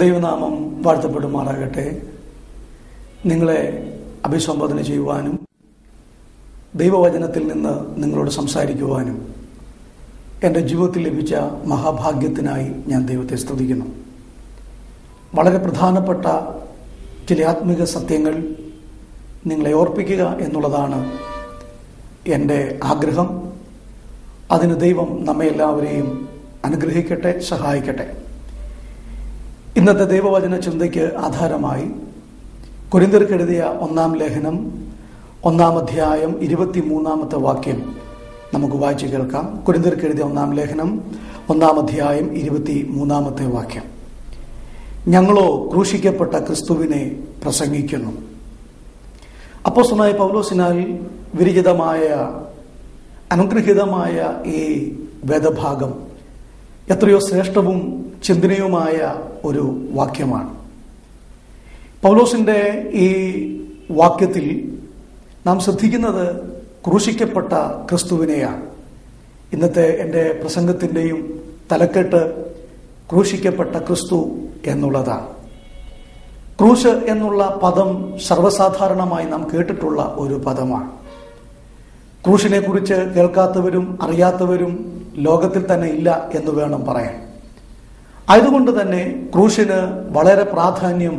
ദൈവനാമം വാഴ്ത്തപ്പെടുമാറാകട്ടെ. നിങ്ങളെ അഭിസംബോധന ചെയ്യുവാനും ദൈവവചനത്തിൽ നിന്ന് നിങ്ങളോട് സംസാരിക്കുവാനും എൻ്റെ ജീവിതത്തിൽ ലഭിച്ച മഹാഭാഗ്യത്തിനായി ഞാൻ ദൈവത്തെ സ്തുതിക്കുന്നു. വളരെ പ്രധാനപ്പെട്ട ചില ആത്മീക സത്യങ്ങൾ നിങ്ങളെ ഓർപ്പിക്കുക എന്നുള്ളതാണ് എൻ്റെ ആഗ്രഹം. അതിന് ദൈവം നമ്മെ എല്ലാവരെയും അനുഗ്രഹിക്കട്ടെ, സഹായിക്കട്ടെ. ഇന്നത്തെ ദൈവവചന ചിന്തയ്ക്ക് ആധാരമായി കൊരിന്ത്യർക്ക് എഴുതിയ 1-ാം ലേഖനം 1-ാം അധ്യായം 23-ാമത്തെ വാക്യം നമുക്ക് വായിച്ചു കേൾക്കാം. കൊരിന്ത്യർക്ക് എഴുതിയ 1-ാം ലേഖനം 1-ാം അധ്യായം 23-ാമത്തെ വാക്യം. ഞങ്ങളോ ക്രൂശിക്കപ്പെട്ട ക്രിസ്തുവിനെ പ്രസംഗിക്കുന്നു. അപ്പോസ്തലനായ പൗലോസിനാൽ വിരചിതമായ അനുഗ്രഹീതമായ ഈ വേദഭാഗം എത്രയോ ശ്രേഷ്ഠവും ചിന്തനീയവുമായ ഒരു വാക്യമാണ്. പൗലോസിന്റെ ഈ വാക്യത്തിൽ നാം ശ്രദ്ധിക്കുന്നത് ക്രൂശിക്കപ്പെട്ട ക്രിസ്തുവിനെയാണ്. ഇന്നത്തെ എൻ്റെ പ്രസംഗത്തിൻ്റെയും തലക്കെട്ട് ക്രൂശിക്കപ്പെട്ട ക്രിസ്തു എന്നുള്ളതാണ്. ക്രൂശ് എന്നുള്ള പദം സർവ്വസാധാരണമായി നാം കേട്ടിട്ടുള്ള ഒരു പദമാണ്. ക്രൂശിനെ കുറിച്ച് കേൾക്കാത്തവരും അറിയാത്തവരും ലോകത്തിൽ തന്നെ ഇല്ല എന്ന് വേണം പറയാൻ. ആയതുകൊണ്ട് തന്നെ ക്രൂശിന് വളരെ പ്രാധാന്യം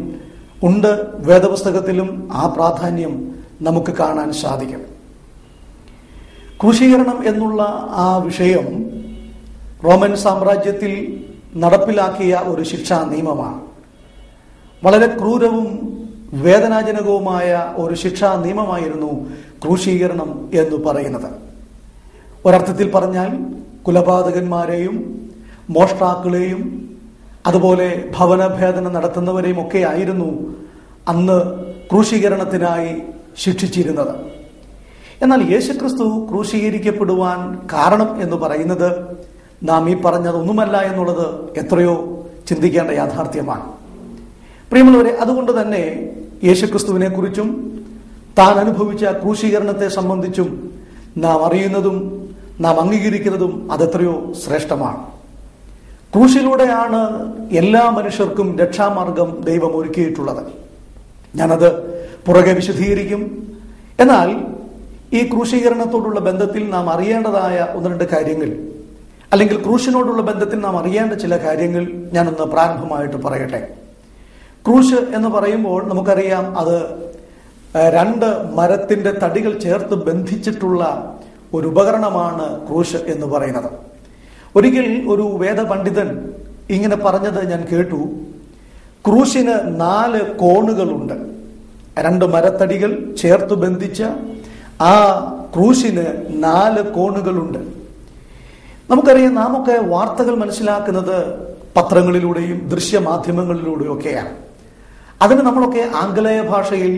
ഉണ്ട്. വേദപുസ്തകത്തിലും ആ പ്രാധാന്യം നമുക്ക് കാണാൻ സാധിക്കും. ക്രൂശീകരണം എന്നുള്ള ആ വിഷയം റോമൻ സാമ്രാജ്യത്തിൽ നടപ്പിലാക്കിയ ഒരു ശിക്ഷാ നിയമമാണ്. വളരെ ക്രൂരവും വേദനാജനകവുമായ ഒരു ശിക്ഷാ നിയമമായിരുന്നു ക്രൂശീകരണം എന്ന് പറയുന്നത്. ഒരർത്ഥത്തിൽ പറഞ്ഞാൽ കൊലപാതകന്മാരെയും മോഷ്ടാക്കളെയും അതുപോലെ ഭവനഭേദനം നടത്തുന്നവരെയും ഒക്കെ ആയിരുന്നു അന്ന് ക്രൂശീകരണത്തിനായി ശിക്ഷിച്ചിരുന്നത്. എന്നാൽ യേശുക്രിസ്തു ക്രൂശീകരിക്കപ്പെടുവാൻ കാരണം എന്ന് പറയുന്നത് നാം ഈ പറഞ്ഞതൊന്നുമല്ല എന്നുള്ളത് എത്രയോ ചിന്തിക്കേണ്ട യാഥാർത്ഥ്യമാണ്. പ്രിയമുള്ളവരെ, അതുകൊണ്ട് തന്നെ യേശുക്രിസ്തുവിനെ കുറിച്ചും താൻ അനുഭവിച്ച ക്രൂശീകരണത്തെ സംബന്ധിച്ചും നാം അറിയുന്നതും നാം അംഗീകരിക്കുന്നതും അതെത്രയോ ശ്രേഷ്ഠമാണ്. ക്രൂശിലൂടെയാണ് എല്ലാ മനുഷ്യർക്കും രക്ഷാമാർഗം ദൈവം ഒരുക്കിയിട്ടുള്ളത്. ഞാനത് പുറകെ വിശദീകരിക്കും. എന്നാൽ ഈ ക്രൂശീകരണത്തോടുള്ള ബന്ധത്തിൽ നാം അറിയേണ്ടതായ 1-2 കാര്യങ്ങൾ, അല്ലെങ്കിൽ ക്രൂശിനോടുള്ള ബന്ധത്തിൽ നാം അറിയേണ്ട ചില കാര്യങ്ങൾ ഞാനൊന്ന് പ്രാരംഭമായിട്ട് പറയട്ടെ. ക്രൂശ് എന്ന് പറയുമ്പോൾ നമുക്കറിയാം, അത് 2 മരത്തിന്റെ തടികൾ ചേർത്ത് ബന്ധിച്ചിട്ടുള്ള ഒരു ഉപകരണമാണ് ക്രൂശ് എന്ന് പറയുന്നത്. ഒരിക്കൽ ഒരു വേദപണ്ഡിതൻ ഇങ്ങനെ പറഞ്ഞത് ഞാൻ കേട്ടു. ക്രൂശിന് 4 കോണുകളുണ്ട്. 2 മരത്തടികൾ ചേർത്ത് ബന്ധിച്ച ആ ക്രൂശിന് 4 കോണുകളുണ്ട്. നമുക്കറിയാം, നാമൊക്കെ വാർത്തകൾ മനസ്സിലാക്കുന്നത് പത്രങ്ങളിലൂടെയും ദൃശ്യമാധ്യമങ്ങളിലൂടെയും ഒക്കെയാണ്. അതിന് നമ്മളൊക്കെ ആംഗലേയ ഭാഷയിൽ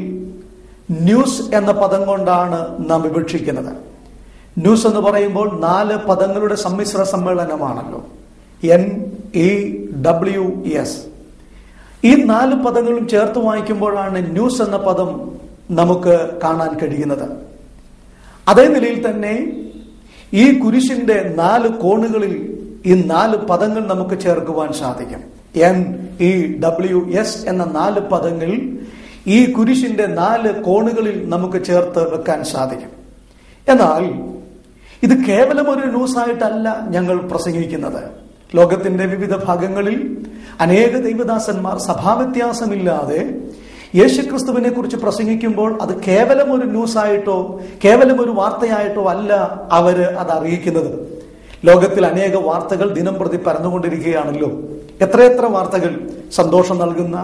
ന്യൂസ് എന്ന പദം കൊണ്ടാണ് നാം വിവക്ഷിക്കുന്നത്. ന്യൂസ് എന്ന് പറയുമ്പോൾ 4 പദങ്ങളുടെ സമ്മിശ്ര സമ്മേളനമാണല്ലോ. NEWS. ഈ 4 പദങ്ങളും ചേർത്ത് വായിക്കുമ്പോഴാണ് ന്യൂസ് എന്ന പദം നമുക്ക് കാണാൻ കഴിയുന്നത്. അതേ നിലയിൽ തന്നെ ഈ കുരിശിന്റെ 4 കോണുകളിൽ ഈ 4 പദങ്ങൾ നമുക്ക് ചേർക്കുവാൻ സാധിക്കും. NEWS എന്ന 4 പദങ്ങൾ ഈ കുരിശിന്റെ 4 കോണുകളിൽ നമുക്ക് ചേർത്ത് വെക്കാൻ സാധിക്കും. എന്നാൽ ഇത് കേവലം ഒരു ന്യൂസായിട്ടല്ല ഞങ്ങൾ പ്രസംഗിക്കുന്നത്. ലോകത്തിന്റെ വിവിധ ഭാഗങ്ങളിൽ അനേക ദൈവദാസന്മാർ സഭാവ്യത്യാസമില്ലാതെ യേശുക്രിസ്തുവിനെ കുറിച്ച് പ്രസംഗിക്കുമ്പോൾ അത് കേവലം ഒരു ന്യൂസായിട്ടോ കേവലം ഒരു വാർത്തയായിട്ടോ അല്ല അവര് അത് അറിയിക്കുന്നത്. ലോകത്തിൽ അനേക വാർത്തകൾ ദിനം പ്രതി പരന്നുകൊണ്ടിരിക്കുകയാണല്ലോ. എത്രയെത്ര വാർത്തകൾ സന്തോഷം നൽകുന്ന,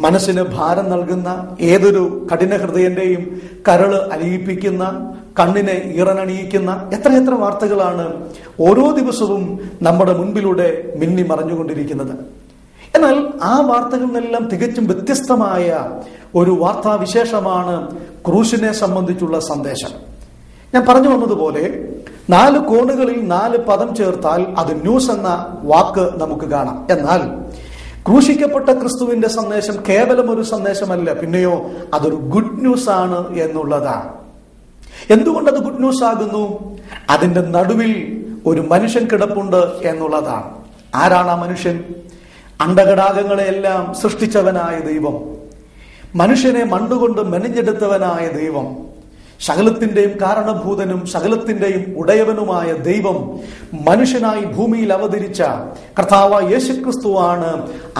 മനസ്സിന് ഭാരം നൽകുന്ന, ഏതൊരു കഠിന ഹൃദയന്റെയും കരള് അലിയിപ്പിക്കുന്ന, കണ്ണിനെ ഈറനണിയിക്കുന്ന എത്രയെത്ര വാർത്തകളാണ് ഓരോ ദിവസവും നമ്മുടെ മുൻപിലൂടെ മിന്നി മറഞ്ഞുകൊണ്ടിരിക്കുന്നത്. എന്നാൽ ആ വാർത്തകളിൽ നിന്നെല്ലാം തികച്ചും വ്യത്യസ്തമായ ഒരു വാർത്താവിശേഷമാണ് ക്രൂശിനെ സംബന്ധിച്ചുള്ള സന്ദേശം. ഞാൻ പറഞ്ഞു വന്നതുപോലെ 4 കോണുകളിൽ 4 പദം ചേർത്താൽ അത് ന്യൂസ് എന്ന വാക്ക് നമുക്ക് കാണാം. എന്നാൽ ക്രൂശിക്കപ്പെട്ട ക്രിസ്തുവിന്റെ സന്ദേശം കേവലം ഒരു സന്ദേശമല്ല, പിന്നെയോ അതൊരു ഗുഡ് ന്യൂസ് ആണ് എന്നുള്ളതാണ്. എന്തുകൊണ്ടത് ഗുഡ് ന്യൂസ് ആകുന്നു? അതിന്റെ നടുവിൽ ഒരു മനുഷ്യൻ കിടപ്പുണ്ട് എന്നുള്ളതാണ്. ആരാണ് ആ മനുഷ്യൻ? അണ്ടകടാകങ്ങളെയെല്ലാം സൃഷ്ടിച്ചവനായ ദൈവം, മനുഷ്യനെ മണ്ണുകൊണ്ട് മെനഞ്ഞെടുത്തവനായ ദൈവം, സകലത്തിന്റെയും കാരണഭൂതനും സകലത്തിന്റെയും ഉടയവനുമായ ദൈവം മനുഷ്യനായി ഭൂമിയിൽ അവതരിച്ച കർത്താവായ യേശുക്രിസ്തുവാണ്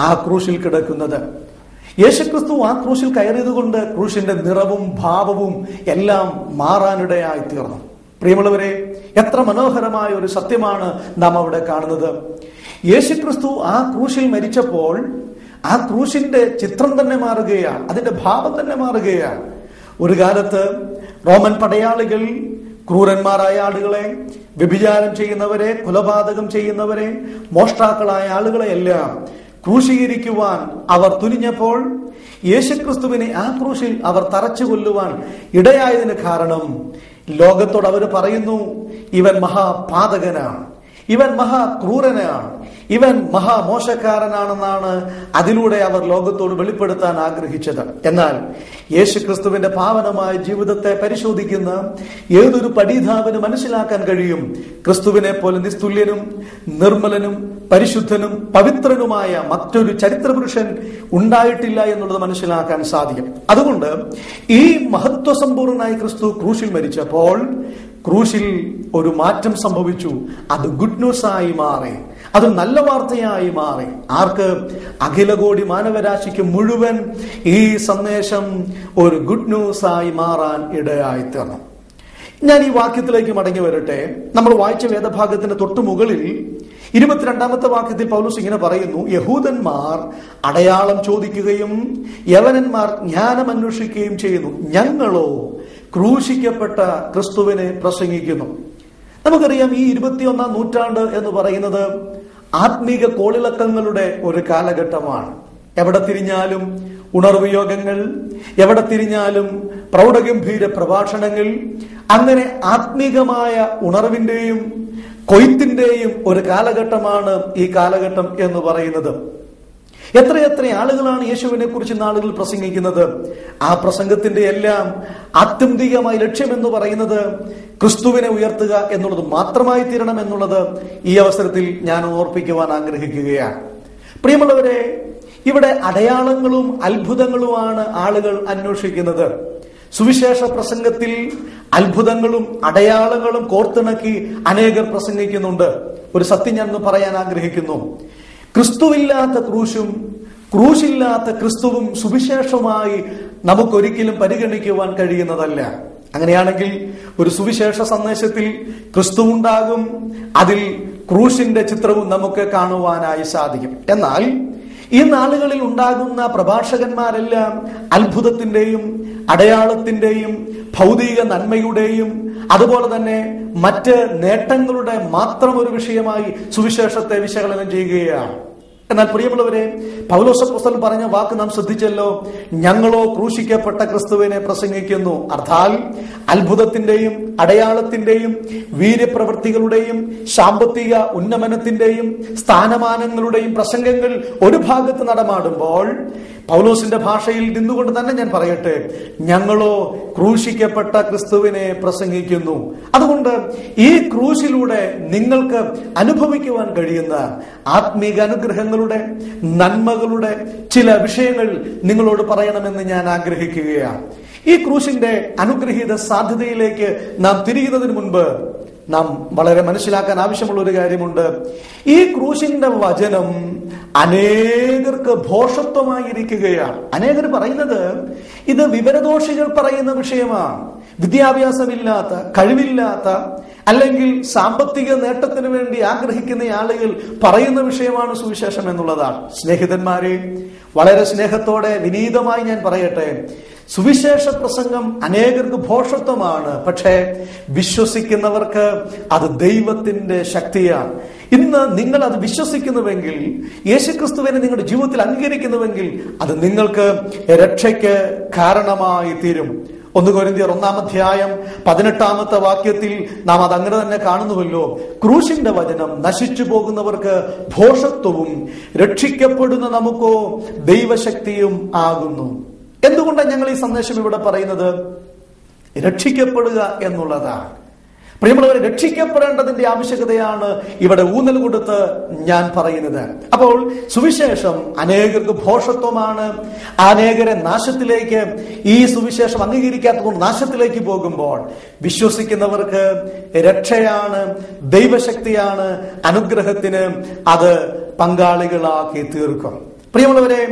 ആ ക്രൂശിൽ കിടക്കുന്നത്. യേശുക്രിസ്തു ആ ക്രൂശിൽ കയറിയതുകൊണ്ട് ക്രൂശിന്റെ നിറവും ഭാവവും എല്ലാം മാറാനിടയായി തീർന്നു. പ്രിയമുള്ളവരെ, എത്ര മനോഹരമായ ഒരു സത്യമാണ് നാം അവിടെ കാണുന്നത്. യേശുക്രിസ്തു ആ ക്രൂശിൽ മരിച്ചപ്പോൾ ആ ക്രൂശിന്റെ ചിത്രം തന്നെ മാറുകയാണ്, അതിന്റെ ഭാവം തന്നെ മാറുകയാണ്. ഒരു കാലത്ത് റോമൻ പടയാളികൾ ക്രൂരന്മാരായ ആളുകളെ, വ്യഭിചാരം ചെയ്യുന്നവരെ, കൊലപാതകം ചെയ്യുന്നവരെ, മോഷ്ടാക്കളായ ആളുകളെ എല്ലാം ക്രൂശീകരിക്കുവാൻ അവർ തുനിഞ്ഞപ്പോൾ യേശുക്രിസ്തുവിനെ ആ ക്രൂശിൽ അവർ തറച്ചു കൊല്ലുവാൻ ഇടയായതിന് കാരണം ലോകത്തോട് അവർ പറയുന്നു, ഇവൻ മഹാപാതകനാണ്, ഇവൻ മഹാക്രൂരനാണ്, ഇവൻ മഹാമോശക്കാരനാണെന്നാണ് അതിലൂടെ അവർ ലോകത്തോട് വെളിപ്പെടുത്താൻ ആഗ്രഹിച്ചത്. എന്നാൽ യേശുക്രിസ്തുവിന്റെ പാവനമായ ജീവിതത്തെ പരിശോധിക്കുന്ന ഏതൊരു പഠിതാവിന് മനസ്സിലാക്കാൻ കഴിയും, ക്രിസ്തുവിനെ പോലെ നിസ്തുല്യനും നിർമ്മലനും പരിശുദ്ധനും പവിത്രനുമായ മറ്റൊരു ചരിത്രപുരുഷൻ ഉണ്ടായിട്ടില്ല എന്നുള്ളത് മനസ്സിലാക്കാൻ സാധിക്കും. അതുകൊണ്ട് ഈ മഹത്വസമ്പൂർണനായ ക്രിസ്തു ക്രൂശിൽ മരിച്ചപ്പോൾ ക്രൂശിൽ ഒരു മാറ്റം സംഭവിച്ചു. അത് ഗുഡ് ന്യൂസ് ആയി മാറി, അത് നല്ല വാർത്തയായി മാറി. ആർക്ക്? അഖിലകോടി മാനവരാശിക്ക് മുഴുവൻ ഈ സന്ദേശം ഒരു ഗുഡ് ന്യൂസ് ആയി മാറാൻ ഇടയായി തീർന്നു. ഞാൻ ഈ വാക്യത്തിലേക്ക് മടങ്ങി വരട്ടെ. നമ്മൾ വായിച്ച വേദഭാഗത്തിന്റെ തൊട്ടു മുകളിൽ 22-ാമത്തെ വാക്യത്തിൽ പൗലോസ് ഇങ്ങനെ പറയുന്നു, യഹൂദന്മാർ അടയാളം ചോദിക്കുകയും യവനന്മാർ ജ്ഞാനം അന്വേഷിക്കുകയും ചെയ്യുന്നു, ഞങ്ങളോ ക്രൂശിക്കപ്പെട്ട ക്രിസ്തുവിനെ പ്രസംഗിക്കുന്നു. നമുക്കറിയാം, ഈ 21-ാം നൂറ്റാണ്ട് എന്ന് പറയുന്നത് ആത്മീക കോളിളക്കങ്ങളുടെ ഒരു കാലഘട്ടമാണ്. എവിടെ തിരിഞ്ഞാലും ഉണർവ് യോഗങ്ങൾ, എവിടെ തിരിഞ്ഞാലും പ്രൗഢഗംഭീര പ്രഭാഷണങ്ങൾ, അങ്ങനെ ആത്മീകമായ ഉണർവിന്റെയും കൊയ്ത്തിന്റെയും ഒരു കാലഘട്ടമാണ് ഈ കാലഘട്ടം എന്ന് പറയുന്നത്. എത്രയെത്ര ആളുകളാണ് യേശുവിനെ കുറിച്ച് നാളുകൾ പ്രസംഗിക്കുന്നത്. ആ പ്രസംഗത്തിന്റെ എല്ലാം ആത്യന്തികമായ ലക്ഷ്യം എന്ന് പറയുന്നത് ക്രിസ്തുവിനെ ഉയർത്തുക എന്നുള്ളത് മാത്രമായി തീരണം എന്നുള്ളത് ഈ അവസരത്തിൽ ഞാൻ ഓർപ്പിക്കുവാൻ ആഗ്രഹിക്കുകയാണ്. പ്രിയമുള്ളവരെ, ഇവിടെ അടയാളങ്ങളും അത്ഭുതങ്ങളുമാണ് ആളുകൾ അന്വേഷിക്കുന്നത്. സുവിശേഷ പ്രസംഗത്തിൽ അത്ഭുതങ്ങളും അടയാളങ്ങളും കോർത്തിണക്കി അനേകർ പ്രസംഗിക്കുന്നുണ്ട്. ഒരു സത്യം ഞാൻ പറയാൻ ആഗ്രഹിക്കുന്നു. ക്രിസ്തുവില്ലാത്ത ക്രൂശും ക്രൂശില്ലാത്ത ക്രിസ്തുവും സുവിശേഷമായി നമുക്കൊരിക്കലും പരിഗണിക്കുവാൻ കഴിയുന്നതല്ല. അങ്ങനെയാണെങ്കിൽ ഒരു സുവിശേഷ സന്ദേശത്തിൽ ക്രിസ്തു ഉണ്ടാകും, അതിൽ ക്രൂശിന്റെ ചിത്രവും നമുക്ക് കാണുവാനായി സാധിക്കും. എന്നാൽ ഈ നാളുകളിൽ ഉണ്ടാകുന്ന പ്രഭാഷകന്മാരെല്ലാം അത്ഭുതത്തിന്റെയും അടയാളത്തിന്റെയും ഭൗതിക നന്മയുടെയും അതുപോലെ തന്നെ മറ്റ് നേട്ടങ്ങളുടെ മാത്രം ഒരു വിഷയമായി സുവിശേഷത്തെ വിശകലനം ചെയ്യുകയാണ്. എന്നാൽ പ്രിയമുള്ളവരെ, പൗലോസ് അപ്പോസ്തലൻ പറഞ്ഞ വാക്ക് നാം ശ്രദ്ധിച്ചല്ലോ, ഞങ്ങളോ ക്രൂശിക്കപ്പെട്ട ക്രിസ്തുവിനെ പ്രസംഗിക്കുന്നു. അർത്ഥാൽ അത്ഭുതത്തിന്റെയും അടയാളത്തിന്റെയും വീര്യപ്രവൃത്തികളുടെയും സാമ്പത്തിക ഉന്നമനത്തിന്റെയും സ്ഥാനമാനങ്ങളുടെയും പ്രസംഗങ്ങൾ ഒരു ഭാഗത്ത് നടമാടുമ്പോൾ പൗലോസിന്റെ ഭാഷയിൽ നിന്നുകൊണ്ട് തന്നെ ഞാൻ പറയട്ടെ, ഞങ്ങളോ ക്രൂശിക്കപ്പെട്ട ക്രിസ്തുവിനെ പ്രസംഗിക്കുന്നു. അതുകൊണ്ട് ഈ ക്രൂശിലൂടെ നിങ്ങൾക്ക് അനുഭവിക്കുവാൻ കഴിയുന്ന ആത്മീക അനുഗ്രഹങ്ങളുടെ നന്മകളുടെ ചില വിഷയങ്ങൾ നിങ്ങളോട് പറയണമെന്ന് ഞാൻ ആഗ്രഹിക്കുകയാണ്. ഈ ക്രൂശിന്റെ അനുഗ്രഹീത സാധ്യതയിലേക്ക് നാം തിരിയുന്നതിന് മുൻപ് നാം വളരെ മനസ്സിലാക്കാൻ ആവശ്യമുള്ള ഒരു കാര്യമുണ്ട്. ഈ ക്രൂശിന്റെ വചനം അനേകർക്ക് ഭോഷത്വമായിരിക്കുകയാണ്. അനേകർ പറയുന്നത് ഇത് വിവരദോഷികൾ പറയുന്ന വിഷയമാണ്. വിദ്യാഭ്യാസമില്ലാത്ത, കഴിവില്ലാത്ത, അല്ലെങ്കിൽ സാമ്പത്തിക നേട്ടത്തിന് വേണ്ടി ആഗ്രഹിക്കുന്ന ആളുകൾ പറയുന്ന വിഷയമാണ് സുവിശേഷം എന്നുള്ളതാണ്. സ്നേഹിതന്മാരെ, വളരെ സ്നേഹത്തോടെ വിനീതമായി ഞാൻ പറയട്ടെ, സുവിശേഷ പ്രസംഗം അനേകർക്ക് ഭോഷത്വമാണ്. പക്ഷേ വിശ്വസിക്കുന്നവർക്ക് അത് ദൈവത്തിന്റെ ശക്തിയാണ്. ഇന്ന് നിങ്ങൾ അത് വിശ്വസിക്കുന്നുവെങ്കിൽ, യേശുക്രിസ്തുവിനെ നിങ്ങളുടെ ജീവിതത്തിൽ അംഗീകരിക്കുന്നുവെങ്കിൽ, അത് നിങ്ങൾക്ക് രക്ഷയ്ക്ക് കാരണമായി തീരും. 1 കൊരിന്ത്യർ 1-ാം അധ്യായം 18-ാമത്തെ വാക്യത്തിൽ നാം അത് അങ്ങനെ തന്നെ കാണുന്നുവല്ലോ. ക്രൂശിന്റെ വചനം നശിച്ചു പോകുന്നവർക്ക് ഭോഷത്വവും രക്ഷിക്കപ്പെടുന്ന നമുക്കോ ദൈവശക്തിയും ആകുന്നു. എന്തുകൊണ്ടാണ് ഞങ്ങൾ ഈ സന്ദേശം ഇവിടെ പറയുന്നത്? രക്ഷിക്കപ്പെടുക എന്നുള്ളതാണ്. പ്രിയമുള്ളവരെ, രക്ഷിക്കപ്പെടേണ്ടതിന്റെ ആവശ്യകതയാണ് ഇവിടെ ഊന്നൽ കൊടുത്ത് ഞാൻ പറയുന്നത്. അപ്പോൾ സുവിശേഷം അനേകർക്ക് ഭോഷത്വമാണ്. അനേകരെ നാശത്തിലേക്ക്, ഈ സുവിശേഷം അംഗീകരിക്കാത്തതുകൊണ്ട് നാശത്തിലേക്ക് പോകുമ്പോൾ വിശ്വസിക്കുന്നവർക്ക് രക്ഷയാണ്, ദൈവശക്തിയാണ്, അനുഗ്രഹത്തിന് അത് പങ്കാളികളാക്കി തീർക്കും. പ്രിയമുള്ളവരെ,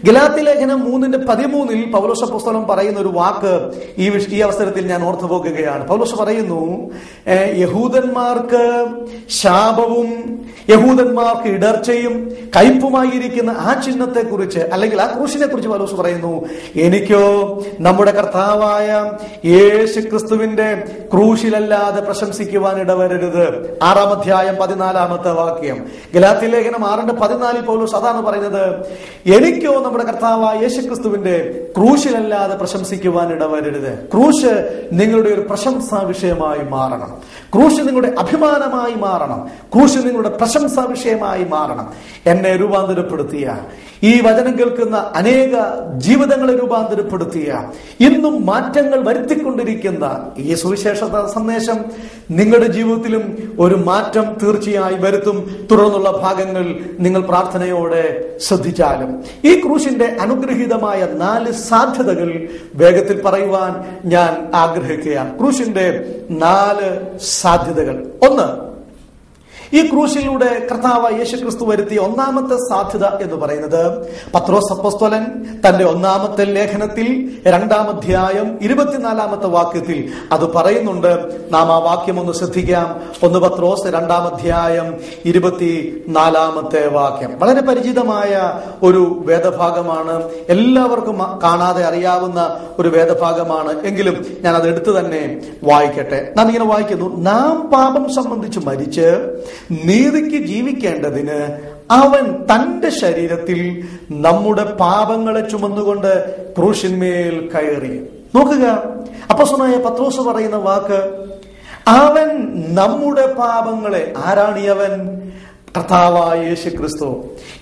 ഗലാത്യ ലേഖനം 3:13 പൗലോസ് അപ്പോസ്തലൻ പറയുന്ന ഒരു വാക്ക് ഈ അവസരത്തിൽ ഞാൻ ഓർത്തു പോകുകയാണ്. പൗലോസ് പറയുന്നു, യഹൂദന്മാർക്ക് ശാപവും യഹൂദന്മാർക്ക് ഇടർച്ചയും കയ്പുമായിരിക്കുന്ന ആ ചിഹ്നത്തെ കുറിച്ച്, അല്ലെങ്കിൽ ആ ക്രൂശിനെ കുറിച്ച് പൗലോസ് പറയുന്നു, എനിക്കോ നമ്മുടെ കർത്താവായ യേശു ക്രിസ്തുവിന്റെ ക്രൂശിലല്ലാതെ പ്രശംസിക്കുവാൻ ഇടവരരുത്. 6-ാം അധ്യായം 14-ാമത്തെ വാക്യം. ഗലാത്യ ലേഖനം 6:14 പൗലോസ് അതാണ് പറയുന്നത്, എനിക്കോ നമ്മുടെ കർത്താവായ യേശു ക്രിസ്തുവിന്റെ ക്രൂശിലല്ലാതെ പ്രശംസിക്കുവാൻ ഇടവരരുത്. ക്രൂശ് നിങ്ങളുടെ ഒരു പ്രശംസാ വിഷയമായി മാറണം. ക്രൂശ് നിങ്ങളുടെ അഭിമാനമായി മാറണം. ക്രൂശ് നിങ്ങളുടെ പ്രശംസാ വിഷയമായി മാറണം. എന്നെ രൂപാന്തരപ്പെടുത്തിയ, ഈ വചനം കേൾക്കുന്ന അനേക ജീവിതങ്ങളെ രൂപാന്തരപ്പെടുത്തിയ, ഇന്നും മാറ്റങ്ങൾ വരുത്തിക്കൊണ്ടിരിക്കുന്ന ഈ സുവിശേഷ സന്ദേശം നിങ്ങളുടെ ജീവിതത്തിലും ഒരു മാറ്റം തീർച്ചയായും വരുത്തും. തുടർന്നുള്ള ഭാഗങ്ങൾ നിങ്ങൾ പ്രാർത്ഥനയോടെ ശ്രദ്ധിച്ചാലും ഈ ക്രൂശിന്റെ അനുഗ്രഹീതമായ 4 സാധ്യതകൾ വേഗത്തിൽ പറയുവാൻ ഞാൻ ആഗ്രഹിക്കുകയാണ്. ക്രൂശിന്റെ 4 സാധ്യതകൾ. 1, ഈ ക്രൂശിലൂടെ കർത്താവായ യേശുക്രിസ്തു വരുത്തിയ ഒന്നാമത്തെ സാധ്യത എന്ന് പറയുന്നത്, പത്രോസ് അപ്പോസ്തലൻ തന്റെ 1-ാമത്തെ ലേഖനത്തിൽ 2-ാം അധ്യായം 24-ാമത്തെ വാക്യത്തിൽ അത് പറയുന്നുണ്ട്. നാം ആ വാക്യം ഒന്ന് ശ്രദ്ധിക്കാം. 1 പത്രോസ് 2-ാം അധ്യായം 24-ാമത്തെ വാക്യം. വളരെ പരിചിതമായ ഒരു വേദഭാഗമാണ്, എല്ലാവർക്കും കാണാതെ അറിയാവുന്ന ഒരു വേദഭാഗമാണ്. എങ്കിലും ഞാൻ അത് എടുത്തു തന്നെ വായിക്കട്ടെ. നാം ഇങ്ങനെ വായിക്കുന്നു, നാം പാപം സംബന്ധിച്ച് മരിച്ച് നീതിക്ക് ജീവിക്കേണ്ടതിന് അവൻ തന്റെ ശരീരത്തിൽ നമ്മുടെ പാപങ്ങളെ ചുമന്നുകൊണ്ട് ക്രൂശിന്മേൽ കയറി. നോക്കുക, അപ്പോസ്തലനായ പത്രോസ് പറയുന്ന വാക്ക്, അവൻ നമ്മുടെ പാപങ്ങളെ. ആരാണ് ഈ അവൻ? കർത്താവായ യേശുക്രിസ്തു.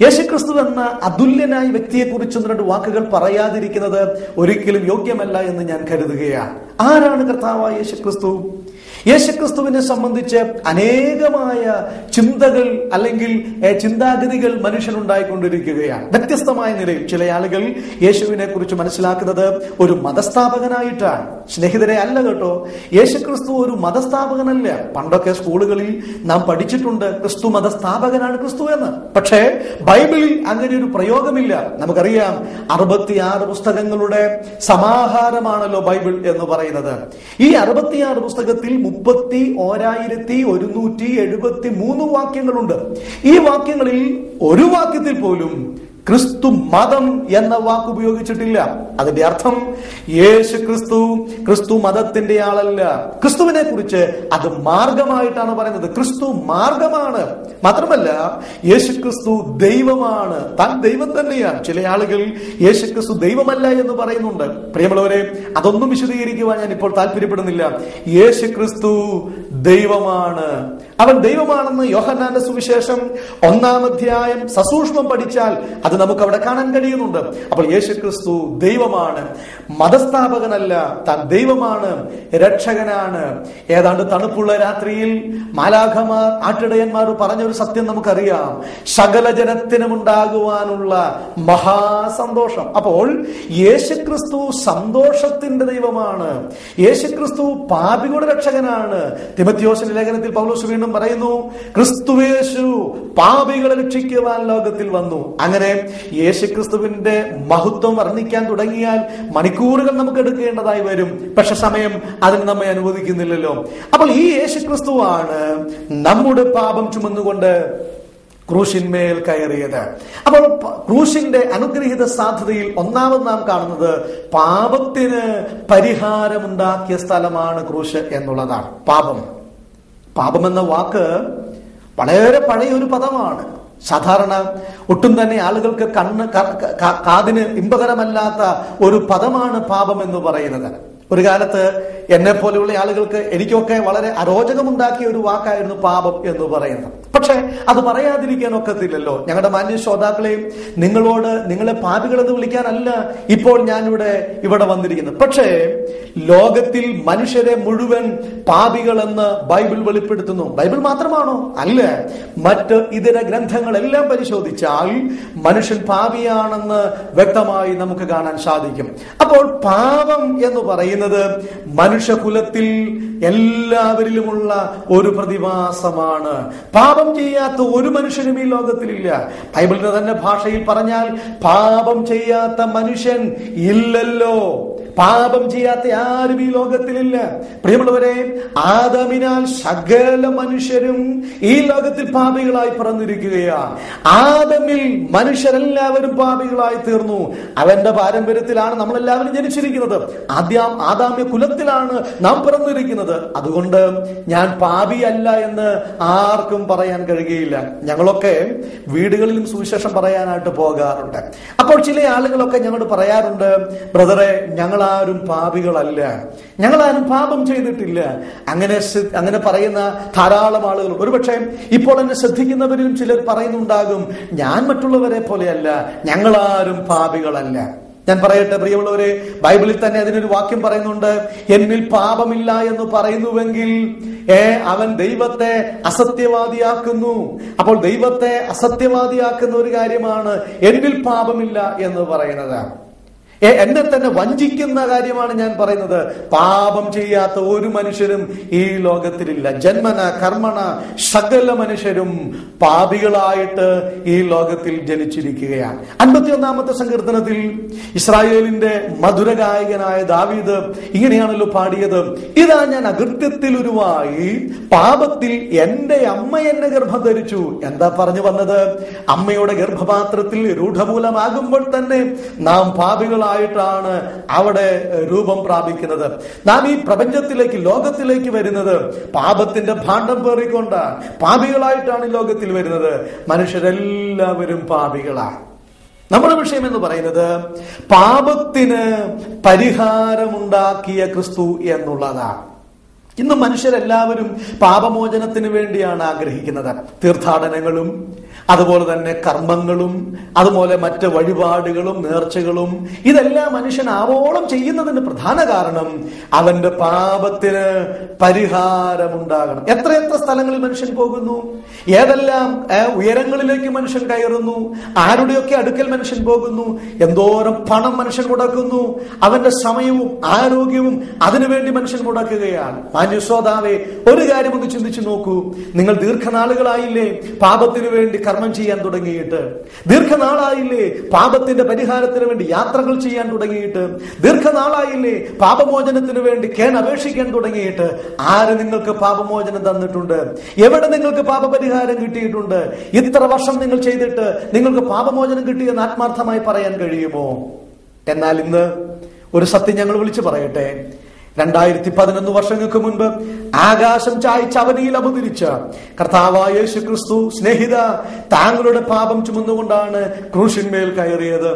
യേശുക്രിസ്തു എന്ന അതുല്യനായ വ്യക്തിയെ കുറിച്ച് 2 വാക്കുകൾ പറയാതിരിക്കുന്നത് ഒരിക്കലും യോഗ്യമല്ല എന്ന് ഞാൻ കരുതുകയാണ്. ആരാണ് കർത്താവായ യേശുക്രിസ്തു? യേശുക്രിസ്തുവിനെ സംബന്ധിച്ച് അനേകമായ ചിന്തകൾ അല്ലെങ്കിൽ ചിന്താഗതികൾ മനുഷ്യനുണ്ടായിക്കൊണ്ടിരിക്കുകയാണ്. വ്യത്യസ്തമായ നിലയിൽ ചില ആളുകൾ യേശുവിനെ കുറിച്ച് മനസ്സിലാക്കുന്നത് ഒരു മതസ്ഥാപകനായിട്ടാണ്. സ്നേഹിതരെ, അല്ല കേട്ടോ, യേശുക്രിസ്തു ഒരു മതസ്ഥാപകനല്ല. പണ്ടൊക്കെ സ്കൂളുകളിൽ നാം പഠിച്ചിട്ടുണ്ട് ക്രിസ്തു മതസ്ഥാപകനാണ് ക്രിസ്തു എന്ന്. പക്ഷേ ബൈബിളിൽ അങ്ങനെ ഒരു പ്രയോഗമില്ല. നമുക്കറിയാം, 66 പുസ്തകങ്ങളുടെ സമാഹാരമാണല്ലോ ബൈബിൾ എന്ന് പറയുന്നത്. ഈ 66 പുസ്തകത്തിൽ 31,173 വാക്യങ്ങളുണ്ട്. ഈ വാക്യങ്ങളിൽ ഒരു വാക്യത്തിൽ പോലും ക്രിസ്തു മതം എന്ന വാക്ക് ഉപയോഗിച്ചിട്ടില്ല. അതിന്റെ അർത്ഥം ക്രിസ്തു മതത്തിന്റെ ആളല്ല. ക്രിസ്തുവിനെ കുറിച്ച് അത് മാർഗമായിട്ടാണ് പറയുന്നത്. ക്രിസ്തു മാർഗമാണ്. മാത്രമല്ല, യേശുക്രിസ്തു ദൈവമാണ്. താൻ ദൈവം തന്നെയാണ്. ചില ആളുകൾ യേശുക്രിസ്തു ദൈവമല്ല എന്ന് പറയുന്നുണ്ട്. പ്രിയമുള്ളവരെ, അതൊന്നും വിശദീകരിക്കുവാൻ ഞാൻ ഇപ്പോൾ താല്പര്യപ്പെടുന്നില്ല. യേശുക്രിസ്തു ദൈവമാണ്. അവൻ ദൈവമാണെന്ന് യോഹന്നാന്റെ സുവിശേഷം 1-ാം അധ്യായം സസൂക്ഷ്മം പഠിച്ചാൽ അത് നമുക്ക് അവിടെ കാണാൻ കഴിയുന്നുണ്ട്. അപ്പോൾ യേശുക്രിസ്തു ദൈവമാണ്, മതസ്ഥാപകനല്ല. താൻ ദൈവമാണ്, രക്ഷകനാണ്. ഏതാണ്ട് തണുപ്പുള്ള രാത്രിയിൽ മാലാഖമാർ, ആട്ടിടയന്മാർ പറഞ്ഞൊരു സത്യം നമുക്കറിയാം, സകല ജനത്തിനും ഉണ്ടാകുവാനുള്ള മഹാസന്തോഷം. അപ്പോൾ യേശുക്രിസ്തു സന്തോഷത്തിന്റെ ദൈവമാണ്. യേശുക്രിസ്തു പാപികളുടെ രക്ഷകനാണ്. തിമോഥെയോസിന്റെ ലേഖനത്തിൽ പൗലോസ് വീണ്ടും പറയുന്നു, ക്രിസ്തുയേശു പാപികളെ രക്ഷിക്കുവാൻ ലോകത്തിൽ വന്നു. അങ്ങനെ യേശുക്രിസ്തുവിന്റെ മഹത്വം വർണ്ണിക്കാൻ തുടങ്ങിയാൽ മണിക്കൂറുകൾ നമുക്ക് എടുക്കേണ്ടതായി വരും. പക്ഷെ സമയം അതിന് നമ്മെ അനുവദിക്കുന്നില്ലല്ലോ. അപ്പോൾ ഈ യേശുക്രിസ്തുവാണ് നമ്മുടെ പാപം ചുമന്നുകൊണ്ട് ക്രൂശിന്മേൽ കയറിയത്. അപ്പോൾ ക്രൂശിന്റെ അനുഗ്രഹീത സാധ്യതയിൽ ഒന്നാമത് നാം കാണുന്നത് പാപത്തിന് പരിഹാരമുണ്ടാക്കിയ സ്ഥലമാണ് ക്രൂശ് എന്നുള്ളതാണ്. പാപം എന്ന വാക്ക് വളരെ പഴയ ഒരു പദമാണ്. സാധാരണ ഒട്ടും തന്നെ ആളുകൾക്ക് കാതിന് ഇമ്പകരമല്ലാത്ത ഒരു പദമാണ് പാപം എന്ന് പറയുന്നത്. ഒരു കാലത്ത് എന്നെ പോലെയുള്ള ആളുകൾക്ക് എനിക്കൊക്കെ വളരെ അരോചകമുണ്ടാക്കിയ ഒരു വാക്കായിരുന്നു പാപം എന്ന് പറയുന്നത്. പക്ഷെ അത് പറയാതിരിക്കാൻ ഒക്കത്തില്ലല്ലോ. ഞങ്ങളുടെ മാന്യ ശ്രോതാക്കളെയും നിങ്ങളെ പാപികളെന്ന് വിളിക്കാനല്ല ഇപ്പോൾ ഞാൻ ഇവിടെ വന്നിരിക്കുന്നത്. പക്ഷേ ലോകത്തിൽ മനുഷ്യരെ മുഴുവൻ പാപികളെന്ന് ബൈബിൾ വെളിപ്പെടുത്തുന്നു. ബൈബിൾ മാത്രമാണോ? അല്ല. മറ്റ് ഇതര ഗ്രന്ഥങ്ങളെല്ലാം പരിശോധിച്ചാൽ മനുഷ്യൻ പാപിയാണെന്ന് വ്യക്തമായി നമുക്ക് കാണാൻ സാധിക്കും. അപ്പോൾ പാപം എന്ന് പറയുന്നത് മനുഷ്യകുലത്തിൽ എല്ലാവരിലുമുള്ള ഒരു പ്രതിഭാസമാണ്. പാപം ചെയ്യാത്ത ഒരു മനുഷ്യനും ഈ ലോകത്തിലില്ല. ബൈബിളിന്റെ തന്നെ ഭാഷയിൽ പറഞ്ഞാൽ പാപം ചെയ്യാത്ത മനുഷ്യൻ ഇല്ലല്ലോ. പാപം ചെയ്യാത്ത ആരും ഈ ലോകത്തിലില്ല. പ്രിയമുള്ളവരെ, ആദമിനാൽ സകല മനുഷ്യരും ഈ ലോകത്തിൽ പാപികളായി പിറന്നിരിക്കുകയാണ്. ആദമിൽ മനുഷ്യരെല്ലാവരും പാപികളായി തീർന്നു. അവന്റെ പാരമ്പര്യത്തിലാണ് നമ്മളെല്ലാവരും ജനിച്ചിരിക്കുന്നത്. ആദാമ്യ കുലത്തിലാണ് നാം പിറന്നിരിക്കുന്നത്. അതുകൊണ്ട് ഞാൻ പാപിയല്ല എന്ന് ആർക്കും പറയാൻ കഴിയുകയില്ല. ഞങ്ങളൊക്കെ വീടുകളിലും സുവിശേഷം പറയാനായിട്ട് പോകാറുണ്ട്. അപ്പോൾ ചില ആളുകളൊക്കെ ഞങ്ങളോട് പറയാറുണ്ട്, ബ്രദറെ, ഞങ്ങളാരും പാപികളല്ല, ഞങ്ങളാരും പാപം ചെയ്തിട്ടില്ല. അങ്ങനെ പറയുന്ന ധാരാളം ആളുകൾ, ഒരുപക്ഷെ ഇപ്പോൾ എന്നെ ശ്രദ്ധിക്കുന്നവരിലും ചിലർ പറയുന്നുണ്ടാകും, ഞാൻ മറ്റുള്ളവരെ പോലെയല്ല, ഞങ്ങളാരും പാപികളല്ല. ഞാൻ പറയട്ടെ പ്രിയമുള്ളവരെ, ബൈബിളിൽ തന്നെ അതിനൊരു വാക്യം പറയുന്നുണ്ട്, എന്നിൽ പാപമില്ല എന്ന് പറയുന്നുവെങ്കിൽ അവൻ ദൈവത്തെ അസത്യവാദിയാക്കുന്നു. അപ്പോൾ ദൈവത്തെ അസത്യവാദിയാക്കുന്ന ഒരു കാര്യമാണ് എന്നിൽ പാപമില്ല എന്ന് പറയുന്നത്. എന്നെ തന്നെ വഞ്ചിക്കുന്ന കാര്യമാണ് ഞാൻ പറയുന്നത്. പാപം ചെയ്യാത്ത ഒരു മനുഷ്യരും ഈ ലോകത്തിലില്ല. ജന്മന കർമ്മണ സകല മനുഷ്യരും പാപികളായിട്ട് ഈ ലോകത്തിൽ ജനിച്ചിരിക്കുകയാണ്. 51-ാമത്തെ സങ്കീർത്തനത്തിൽ ഇസ്രായേലിന്റെ മധുരഗായകനായ ദാവീദ് ഇങ്ങനെയാണല്ലോ പാടിയത്, ഇതാ ഞാൻ അകൃത്യത്തിൽ ഉരുവായി, പാപത്തിൽ എന്റെ അമ്മ എന്നെ ഗർഭം ധരിച്ചു. എന്താ പറഞ്ഞു വന്നത്? അമ്മയുടെ ഗർഭപാത്രത്തിൽ രൂഢമൂലമാകുമ്പോൾ തന്നെ നാം പാപികളായിട്ടാണ് അവിടെ രൂപം പ്രാപിക്കുന്നത്. നാം ഈ പ്രപഞ്ചത്തിലേക്ക്, ലോകത്തിലേക്ക് വരുന്നത് പാപത്തിന്റെ ഭാണ്ഡം പേറിക്കൊണ്ടാണ്. പാപികളായിട്ടാണ് ലോകത്തിൽ വരുന്നത്. മനുഷ്യരെല്ലാവരും പാപികളാണ്. നമ്മുടെ വിഷയം എന്ന് പറയുന്നത് പാപത്തിന് പരിഹാരമുണ്ടാക്കിയ ക്രിസ്തു എന്നുള്ളതാണ്. ഇന്ന് മനുഷ്യരെല്ലാവരും പാപമോചനത്തിന് വേണ്ടിയാണ് ആഗ്രഹിക്കുന്നത്. തീർത്ഥാടനങ്ങളും അതുപോലെ തന്നെ കർമ്മങ്ങളും അതുപോലെ മറ്റ് വഴിപാടുകളും നേർച്ചകളും ഇതെല്ലാം മനുഷ്യൻ ആവോളം ചെയ്യുന്നതിന് പ്രധാന കാരണം അവന്റെ പാപത്തിന് പരിഹാരമുണ്ടാകണം. എത്രയെത്ര സ്ഥലങ്ങളിൽ മനുഷ്യൻ പോകുന്നു, ഏതെല്ലാം ഉയരങ്ങളിലേക്ക് മനുഷ്യൻ കയറുന്നു, ആരുടെയൊക്കെ അടുക്കൽ മനുഷ്യൻ പോകുന്നു, എന്തോരം പണം മനുഷ്യൻ മുടക്കുന്നു, അവന്റെ സമയവും ആരോഗ്യവും അതിനുവേണ്ടി മനുഷ്യൻ മുടക്കുകയാണ്. മാന്യശ്രോതാവേ, ഒരു കാര്യം ഒന്ന് ചിന്തിച്ചു നോക്കൂ. നിങ്ങൾ ദീർഘനാളുകളായില്ലേ പാപത്തിന് വേണ്ടി കർമ്മം ചെയ്യാൻ തുടങ്ങിയിട്ട്? ദീർഘനാളായില്ലേ പാപത്തിന്റെ പരിഹാരത്തിന് വേണ്ടി യാത്രകൾ ചെയ്യാൻ തുടങ്ങിയിട്ട്? ദീർഘനാളായില്ലേ പാപമോചനത്തിന് വേണ്ടി അപേക്ഷിക്കാൻ തുടങ്ങിയിട്ട്? ആര് നിങ്ങൾക്ക് പാപമോചനം തന്നിട്ടുണ്ട്? എവിടെ നിങ്ങൾക്ക് പാപപരിഹാരം കിട്ടിയിട്ടുണ്ട്? ഇത്ര വർഷം നിങ്ങൾ ചെയ്തിട്ട് നിങ്ങൾക്ക് പാപമോചനം കിട്ടിയെന്ന് ആത്മാർത്ഥമായി പറയാൻ കഴിയുമോ? എന്നാൽ ഇന്ന് ഒരു സത്യം ഞങ്ങൾ വിളിച്ചു പറയട്ടെ. 2011 വർഷങ്ങൾക്ക് മുൻപ് ആകാശം ചായ്ച്ച് അവനിയിൽ അവതരിച്ച കർത്താവായ യേശു ക്രിസ്തു, സ്നേഹിത, താങ്കളുടെ പാപം ചുമന്നുകൊണ്ടാണ് ക്രൂശിന്മേൽ കയറിയത്.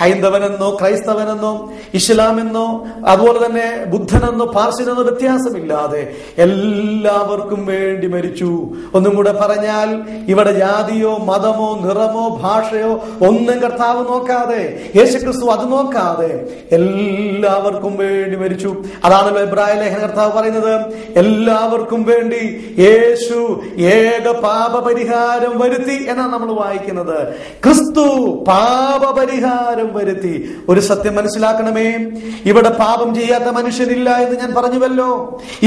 ഹൈന്ദവനെന്നോ ക്രൈസ്തവനെന്നോ ഇസ്ലാമെന്നോ അതുപോലെ തന്നെ ബുദ്ധനെന്നോ പാർസിനെന്നോ വ്യത്യാസമില്ലാതെ എല്ലാവർക്കും വേണ്ടി മരിച്ചു. ഒന്നും കൂടെ പറഞ്ഞാൽ, ഇവിടെ ജാതിയോ മതമോ നിറമോ ഭാഷയോ ഒന്നും കർത്താവ് നോക്കാതെ, യേശു ക്രിസ്തു അത് നോക്കാതെ എല്ലാവർക്കും വേണ്ടി മരിച്ചു. അതാണല്ലോ എബ്രായ ലേഖന കർത്താവ് പറയുന്നത്, എല്ലാവർക്കും വേണ്ടി യേശു ഏക പാപപരിഹാരം വരുത്തി എന്നാണ് നമ്മൾ വായിക്കുന്നത്. ക്രിസ്തു പാപപരിഹാരം വരുത്തി. ഒരു സത്യം മനസ്സിലാക്കണമേ, ഇവിടെ പാപം ചെയ്യാത്ത മനുഷ്യനില്ല എന്ന് ഞാൻ പറഞ്ഞുവല്ലോ.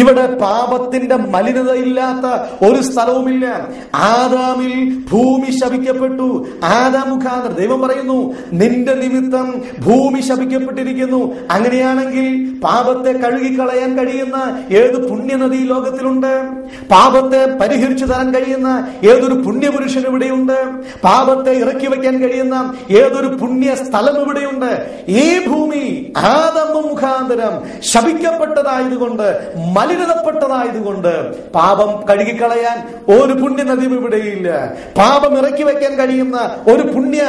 ഇവിടെ പാപത്തിന്റെ മലിനത ഇല്ലാത്ത ഒരു സ്ഥലവുമില്ല. ആദാമിൽ ഭൂമി ശപിക്കപ്പെട്ടു. ആദാം മുഖാന്തരം ദൈവം പറയുന്നു, നിന്റെ നിമിത്തം ഭൂമി ശപിക്കപ്പെട്ടിരിക്കുന്നു. അങ്ങനെയാണെങ്കിൽ പാപത്തെ കഴുകിക്കളയാൻ കഴിയുന്ന ഏത് പുണ്യനദി ലോകത്തിലുണ്ട്? പാപത്തെ പരിഹരിച്ചു തരാൻ കഴിയുന്ന ഏതൊരു പുണ്യപുരുഷൻ ഇവിടെയുണ്ട്? പാപത്തെ ഇറക്കി വയ്ക്കാൻ കഴിയുന്ന ഏതൊരു പുണ്യ സ്ഥലം ഇവിടെയുണ്ട്? ഈ ഭൂമി ആദം മുഖാന്തരം ശപിക്കപ്പെട്ടതായതുകൊണ്ട്, മലിനതപ്പെട്ടതായതുകൊണ്ട് പാപം കഴുകിക്കളയാൻ ഒരു പുണ്യനദിയും ഇവിടെയില്ല. പാപം ഇറക്കി വയ്ക്കാൻ കഴിയുന്ന ഒരു പുണ്യ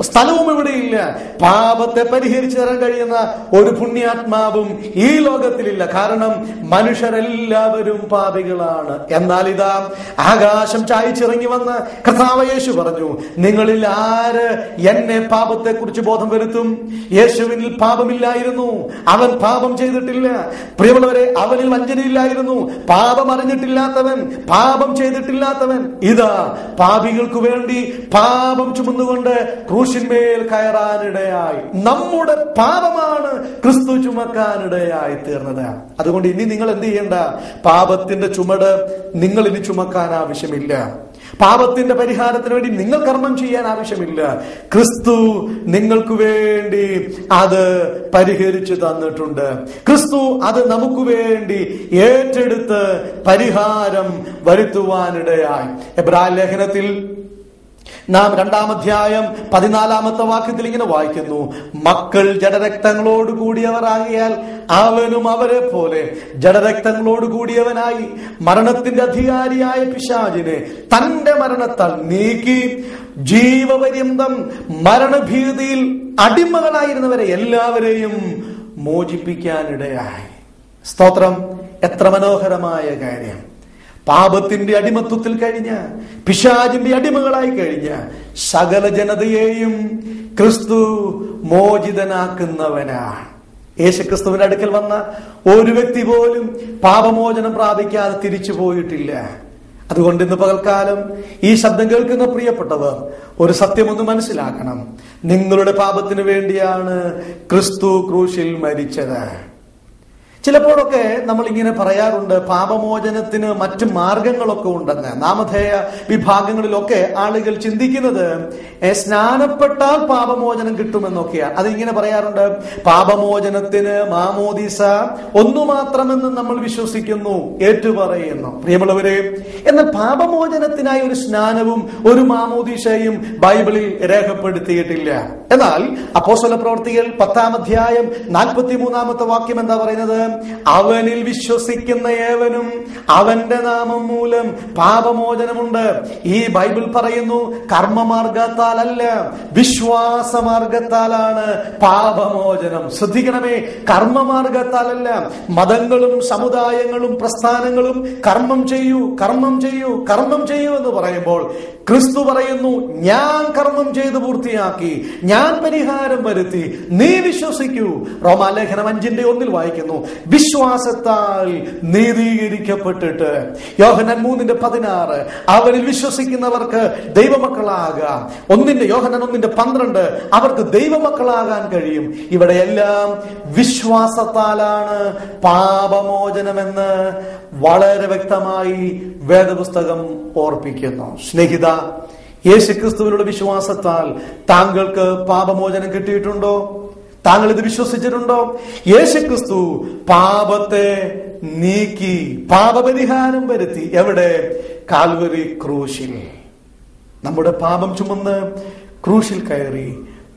സ്ഥലവും ഇവിടെയില്ല. പാപത്തെ പരിഹരിച്ചു തരാൻ കഴിയുന്ന ഒരു പുണ്യാത്മാവും ഈ ലോകത്തിലില്ല. കാരണം മനുഷ്യരെല്ലാവരും പാപികളാണ്. എന്നാൽ ഇതാ ആകാശം ചായച്ചിറങ്ങി വന്ന് കർത്താവ് യേശു പറഞ്ഞു, നിങ്ങളിൽ ആര് എന്നെ പാപത്തെ കുറിച്ച് ബോധം വരുത്തും? യേശുവിൽ പാപമില്ലായിരുന്നു, അവൻ പാപം ചെയ്തിട്ടില്ല. പ്രിയമുള്ളവരെ, അവനിൽ വഞ്ചനയില്ലായിരുന്നു. പാപം അറിഞ്ഞിട്ടില്ലാത്തവൻ, പാപം ചെയ്തിട്ടില്ലാത്തവൻ ഇതാ പാപികൾക്ക് വേണ്ടി പാപം ചുമന്നുകൊണ്ട് ക്രൂശിന്മേൽ കയറാനിടയായി. നമ്മുടെ പാപമാണ് ക്രിസ്തു ചുമക്കാനിടയായി തീർന്നത്. അതുകൊണ്ട് ഇനി നിങ്ങൾ എന്ത് ചെയ്യേണ്ട? പാപത്തിന്റെ ചുമട് നിങ്ങൾ ഇനി ചുമക്കാൻ ആവശ്യമില്ല. പാപത്തിന്റെ പരിഹാരത്തിന് വേണ്ടി നിങ്ങൾ കർമ്മം ചെയ്യാൻ ആവശ്യമില്ല. ക്രിസ്തു നിങ്ങൾക്ക് വേണ്ടി അത് പരിഹരിച്ചു തന്നിട്ടുണ്ട്. ക്രിസ്തു അത് നമുക്ക് വേണ്ടി ഏറ്റെടുത്ത് പരിഹാരം വരുത്തുവാനിടയായി. എബ്രായ ലേഖനത്തിൽ നാം 2-ാം അധ്യായം 14-ാമത്തെ വാക്യത്തിൽ ഇങ്ങനെ വായിക്കുന്നു, മക്കൾ ജഡരക്തങ്ങളോട് കൂടിയവരാകിയാൽ അവനും അവരെ പോലെ ജഡരക്തങ്ങളോട് കൂടിയവനായി മരണത്തിന്റെ അധികാരിയായ പിശാചിനെ തന്റെ മരണത്താൽ നീക്കി ജീവപര്യന്തം മരണഭീതിയിൽ അടിമകളായിരുന്നവരെ എല്ലാവരെയും മോചിപ്പിക്കാനിടയായി. സ്തോത്രം! എത്ര മനോഹരമായ കാര്യം! പാപത്തിന്റെ അടിമത്വത്തിൽ കഴിഞ്ഞ, പിശാചിന്റെ അടിമകളായി കഴിഞ്ഞ സകല ജനതയെയും ക്രിസ്തു മോചിതനാക്കുന്നവനാണ്. യേശുക്രിസ്തുവിന്റെ അടുക്കൽ വന്ന ഒരു വ്യക്തി പോലും പാപമോചനം പ്രാപിക്കാതെ തിരിച്ചു പോയിട്ടില്ല. അതുകൊണ്ട് ഇന്ന് പകൽക്കാലം ഈ ശബ്ദം കേൾക്കുന്ന പ്രിയപ്പെട്ടവർ ഒരു സത്യമൊന്ന് മനസ്സിലാക്കണം. നിങ്ങളുടെ പാപത്തിന് വേണ്ടിയാണ് ക്രിസ്തു ക്രൂശിൽ മരിച്ചത്. ചിലപ്പോഴൊക്കെ നമ്മൾ ഇങ്ങനെ പറയാറുണ്ട്, പാപമോചനത്തിന് മറ്റു മാർഗങ്ങളൊക്കെ ഉണ്ടെന്ന്. നാമധേയ വിഭാഗങ്ങളിലൊക്കെ ആളുകൾ ചിന്തിക്കുന്നത് സ്നാനപ്പെട്ടാൽ പാപമോചനം കിട്ടുമെന്നൊക്കെയാണ്. അതിങ്ങനെ പറയാറുണ്ട്, പാപമോചനത്തിന് മാമോദീസ ഒന്നു മാത്രമെന്ന് നമ്മൾ വിശ്വസിക്കുന്നു, ഏറ്റുപറയുന്നു. പ്രിയമുള്ളവരെ, എന്നാൽ പാപമോചനത്തിനായി ഒരു സ്നാനവും ഒരു മാമോദീസയും ബൈബിളിൽ രേഖപ്പെടുത്തിയിട്ടില്ല. എന്നാൽ അപ്പോസ്തല പ്രവൃത്തികൾ 10-ാം അധ്യായം 43-ാമത്തെ വാക്യം എന്താ പറയുന്നത്? അവനിൽ വിശ്വസിക്കുന്ന ഏവനും അവന്റെ നാമം മൂലം പാപമോചനമുണ്ട്. ഈ ബൈബിൾ പറയുന്നു, കർമ്മമാർഗത്താലല്ല, വിശ്വാസമാർഗത്താലാണ് പാപമോചനം. ശ്രദ്ധിക്കണമേ, കർമ്മമാർഗത്താലല്ല. മതങ്ങളും സമുദായങ്ങളും പ്രസ്ഥാനങ്ങളും കർമ്മം ചെയ്യൂ, കർമ്മം ചെയ്യൂ, കർമ്മം ചെയ്യൂ എന്ന് പറയുമ്പോൾ ക്രിസ്തു പറയുന്നു, ഞാൻ കർമ്മം ചെയ്ത് പൂർത്തിയാക്കി, ഞാൻ പരിഹാരം വരുത്തി, നീ വിശ്വസിക്കൂ. റോമാലേഖനം 5:1 വായിക്കുന്നു, വിശ്വാസത്താൽ നീതീകരിക്കപ്പെട്ടിട്ട്. യോഹന്നാൻ 3:16 അവനിൽ വിശ്വസിക്കുന്നവർക്ക് ദൈവമക്കളാകാം. യോഹന്നാൻ 1:12 അവർക്ക് ദൈവമക്കളാകാൻ കഴിയും. ഇവിടെയെല്ലാം വിശ്വാസത്താലാണ് പാപമോചനമെന്ന് വളരെ വ്യക്തമായി വേദപുസ്തകം ഓർപ്പിക്കുന്നു. സ്നേഹിത, യേശുക്രിസ്തുവിലുള്ള വിശ്വാസത്താൽ താങ്കൾക്ക് പാപമോചനം കിട്ടിയിട്ടുണ്ടോ? താങ്കൾ ഇത് വിശ്വസിച്ചിട്ടുണ്ടോ? യേശുക്രിസ്തു പാപത്തെ നീക്കി പാപപരിഹാരം വരുത്തി. എവിടെ? കാൽവരി ക്രൂശിൽ. നമ്മുടെ പാപം ചുമന്ന് ക്രൂശിൽ കയറി